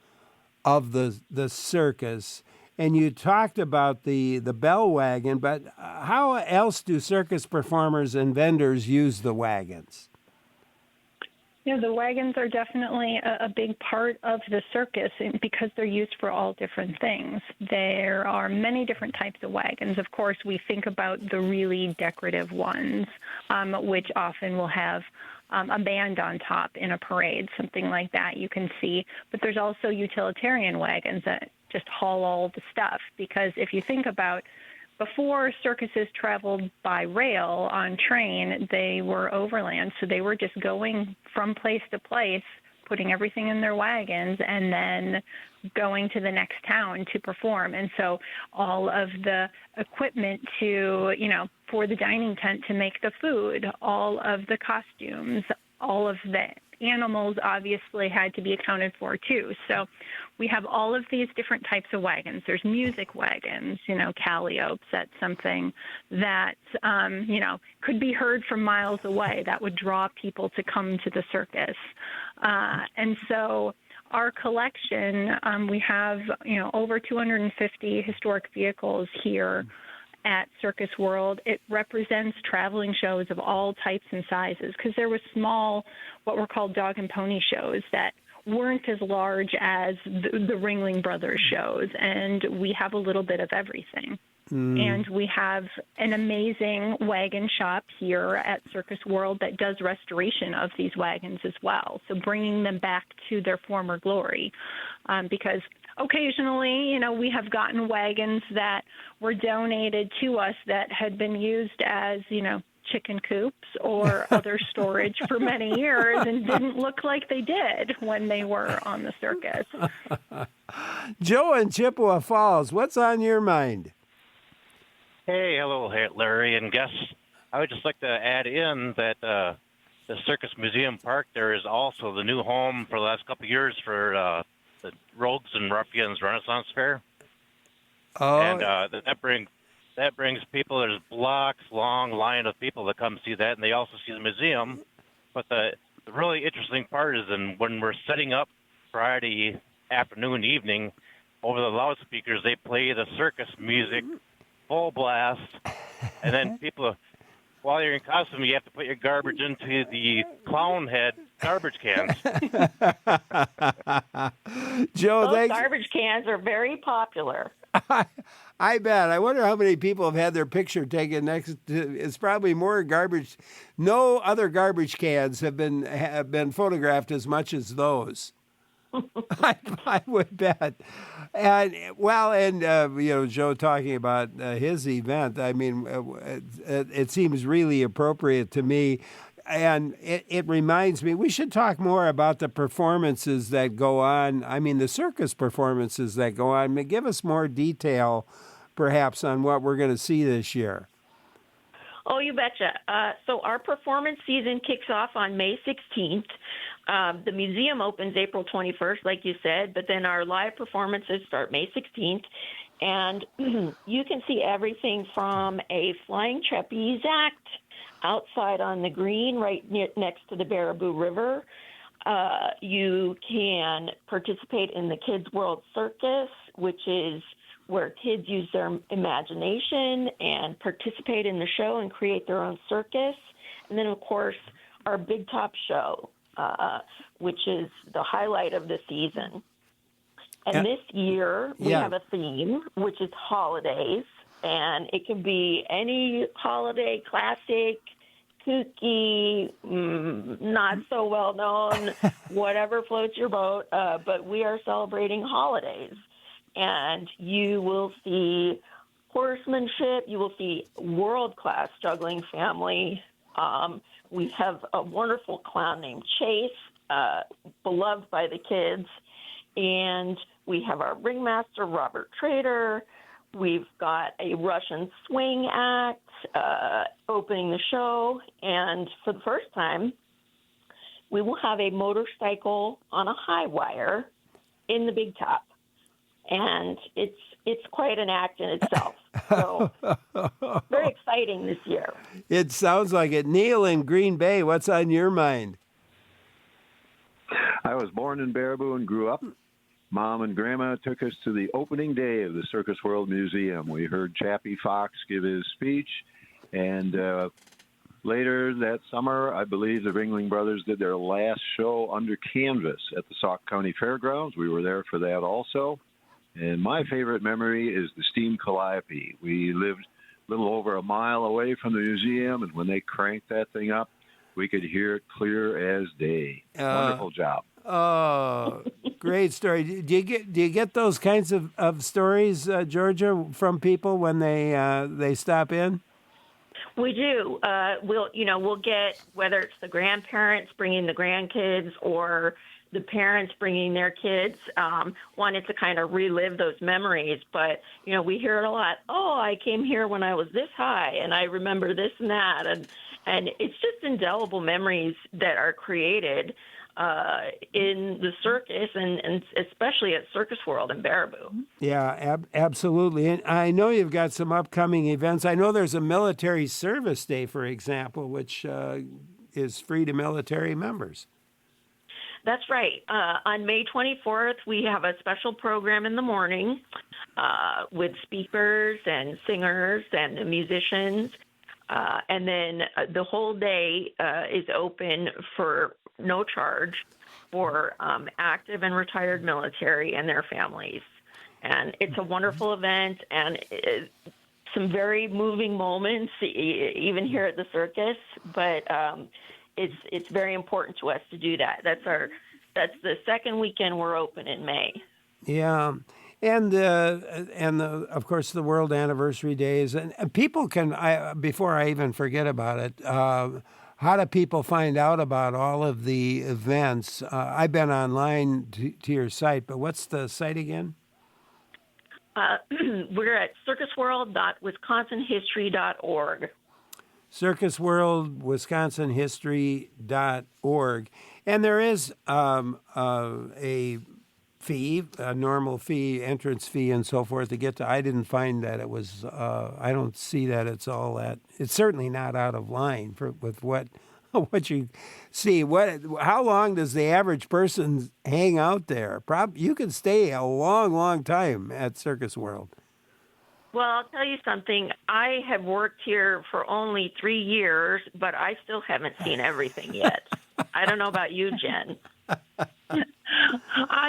of the circus. And you talked about the bell wagon, but how else do circus performers and vendors use the wagons? The wagons are definitely a big part of the circus because they're used for all different things. There are many different types of wagons. Of course, we think about the really decorative ones, which often will have a band on top in a parade, something like that you can see. But there's also utilitarian wagons that just haul all the stuff, because if you think about before circuses traveled by rail on train, they were overland, so they were just going from place to place, putting everything in their wagons, and then going to the next town to perform. And so all of the equipment for the dining tent to make the food, all of the costumes, all of the animals obviously had to be accounted for too. So we have all of these different types of wagons. There's music wagons, Calliopes. That's something that, could be heard from miles away. That would draw people to come to the circus. And so our collection, we have, over 250 historic vehicles here at Circus World. It represents traveling shows of all types and sizes, because there were small, what were called dog and pony shows that weren't as large as the Ringling Brothers shows, and we have a little bit of everything. And we have an amazing wagon shop here at Circus World that does restoration of these wagons as well, so bringing them back to their former glory, because occasionally, we have gotten wagons that were donated to us that had been used as, chicken coops or other storage for many years and didn't look like they did when they were on the circus. Joe in Chippewa Falls, what's on your mind? Hey, hello, Larry and guests. I would just like to add in that the Circus Museum Park there is also the new home for the last couple of years for the Rogues and Ruffians Renaissance Fair. Oh. And that brings people. There's blocks long line of people that come see that, and they also see the museum. But the really interesting part is when we're setting up Friday afternoon, evening, over the loudspeakers, they play the circus music full blast, and then people, while you're in costume, you have to put your garbage into the clown head garbage cans. Joe, those garbage cans are very popular. I bet. I wonder how many people have had their picture taken next to. It's probably more garbage. No other garbage cans have been photographed as much as those. I would bet. And Joe talking about his event. I mean, it seems really appropriate to me. And it reminds me, we should talk more about the performances that go on. I mean, the circus performances that go on. Give us more detail perhaps, on what we're going to see this year? Oh, you betcha. So our performance season kicks off on May 16th. The museum opens April 21st, like you said, but then our live performances start May 16th. And you can see everything from a flying trapeze act outside on the green right next to the Baraboo River. You can participate in the Kids World Circus, which is where kids use their imagination and participate in the show and create their own circus. And then, of course, our Big Top Show, which is the highlight of the season. And this year, we have a theme, which is holidays. And it can be any holiday, classic, kooky, not so well known, whatever floats your boat. But we are celebrating holidays. And you will see horsemanship. You will see world-class juggling family. We have a wonderful clown named Chase, beloved by the kids. And we have our ringmaster, Robert Trader. We've got a Russian swing act opening the show. And for the first time, we will have a motorcycle on a high wire in the Big Top. And it's quite an act in itself. So very exciting this year. It sounds like it. Neil in Green Bay, what's on your mind? I was born in Baraboo and grew up. Mom and Grandma took us to the opening day of the Circus World Museum. We heard Chappie Fox give his speech, and later that summer, I believe the Ringling Brothers did their last show under canvas at the Sauk County Fairgrounds. We were there for that also. And my favorite memory is the steam calliope. We lived a little over a mile away from the museum, and when they cranked that thing up, we could hear it clear as day. Wonderful job. Oh, great story. Do you get those kinds of stories, Georgia, from people when they stop in? We do. We'll get, whether it's the grandparents bringing the grandkids or the parents bringing their kids, wanted to kind of relive those memories. But, we hear it a lot. Oh, I came here when I was this high, and I remember this and that. And it's just indelible memories that are created in the circus and especially at Circus World in Baraboo. Yeah, absolutely. And I know you've got some upcoming events. I know there's a military service day, for example, which is free to military members. That's right. On May 24th, we have a special program in the morning with speakers and singers and musicians. And then the whole day is open for no charge for active and retired military and their families. And it's a wonderful event and some very moving moments, even here at the circus. But it's very important to us to do that. That's the second weekend we're open in May. Yeah. And of course, the World Anniversary Days. And people can, before I even forget about it, how do people find out about all of the events? I've been online to your site, but what's the site again? We're at circusworld.wisconsinhistory.org. circusworldwisconsinhistory.org. And there is a fee, a normal fee, entrance fee, and so forth to get to. I didn't find that it was. I don't see that it's all that. It's certainly not out of line with what you see. How long does the average person hang out there? You can stay a long time at Circus World. Well, I'll tell you something. I have worked here for only 3 years, but I still haven't seen everything yet. I don't know about you, Jen.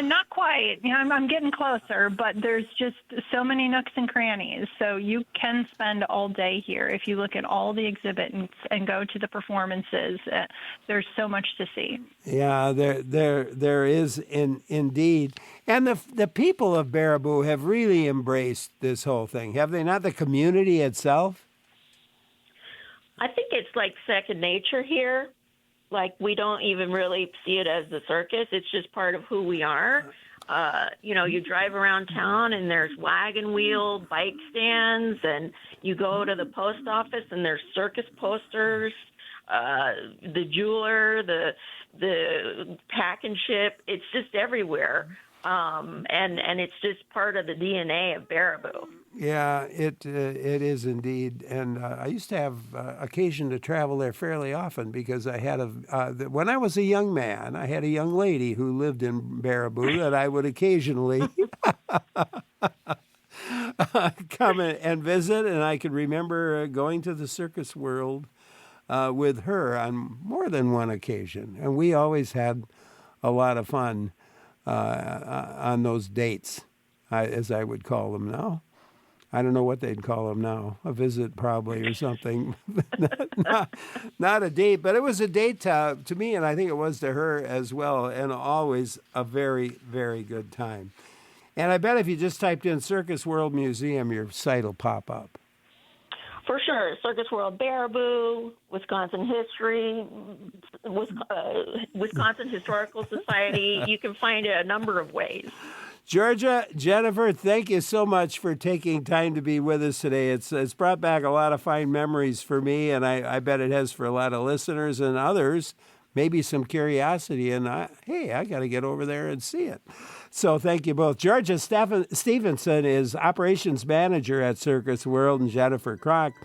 Not quite. I'm getting closer, but there's just so many nooks and crannies. So you can spend all day here if you look at all the exhibits and go to the performances. There's so much to see. Yeah, there is indeed. And the people of Baraboo have really embraced this whole thing, have they not? The community itself? I think it's like second nature here. Like, we don't even really see it as the circus. It's just part of who we are. You drive around town and there's wagon wheel bike stands, and you go to the post office and there's circus posters, the jeweler, the pack and ship. It's just everywhere. And it's just part of the DNA of Baraboo. Yeah, it is indeed. And I used to have occasion to travel there fairly often because I had when I was a young man, I had a young lady who lived in Baraboo that I would occasionally come and visit. And I could remember going to the Circus World with her on more than one occasion. And we always had a lot of fun on those dates, as I would call them now. I don't know what they'd call them now, a visit probably or something. not a date, but it was a date to me, and I think it was to her as well, and always a very, very good time. And I bet if you just typed in Circus World Museum, your site will pop up. For sure. Circus World Baraboo, Wisconsin History, Wisconsin Historical Society. You can find it a number of ways. Georgia, Jennifer, thank you so much for taking time to be with us today. It's brought back a lot of fine memories for me, and I bet it has for a lot of listeners and others. Maybe some curiosity, and I got to get over there and see it. So thank you both. Georgia Stephenson is operations manager at Circus World, and Jennifer Cronk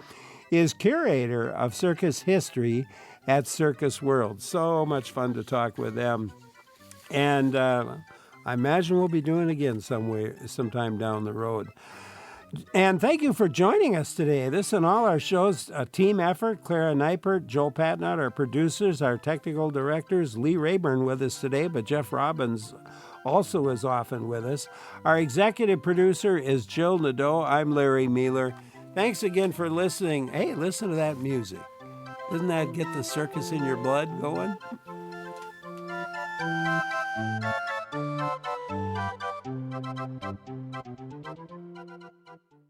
is curator of circus history at Circus World. So much fun to talk with them. And I imagine we'll be doing it again sometime down the road. And thank you for joining us today. This and all our shows, a team effort. Clara Neipert, Joel Patnott, our producers, our technical directors. Lee Rayburn with us today, but Jeff Robbins also is often with us. Our executive producer is Jill Nadeau. I'm Larry Mueller. Thanks again for listening. Hey, listen to that music. Doesn't that get the circus in your blood going?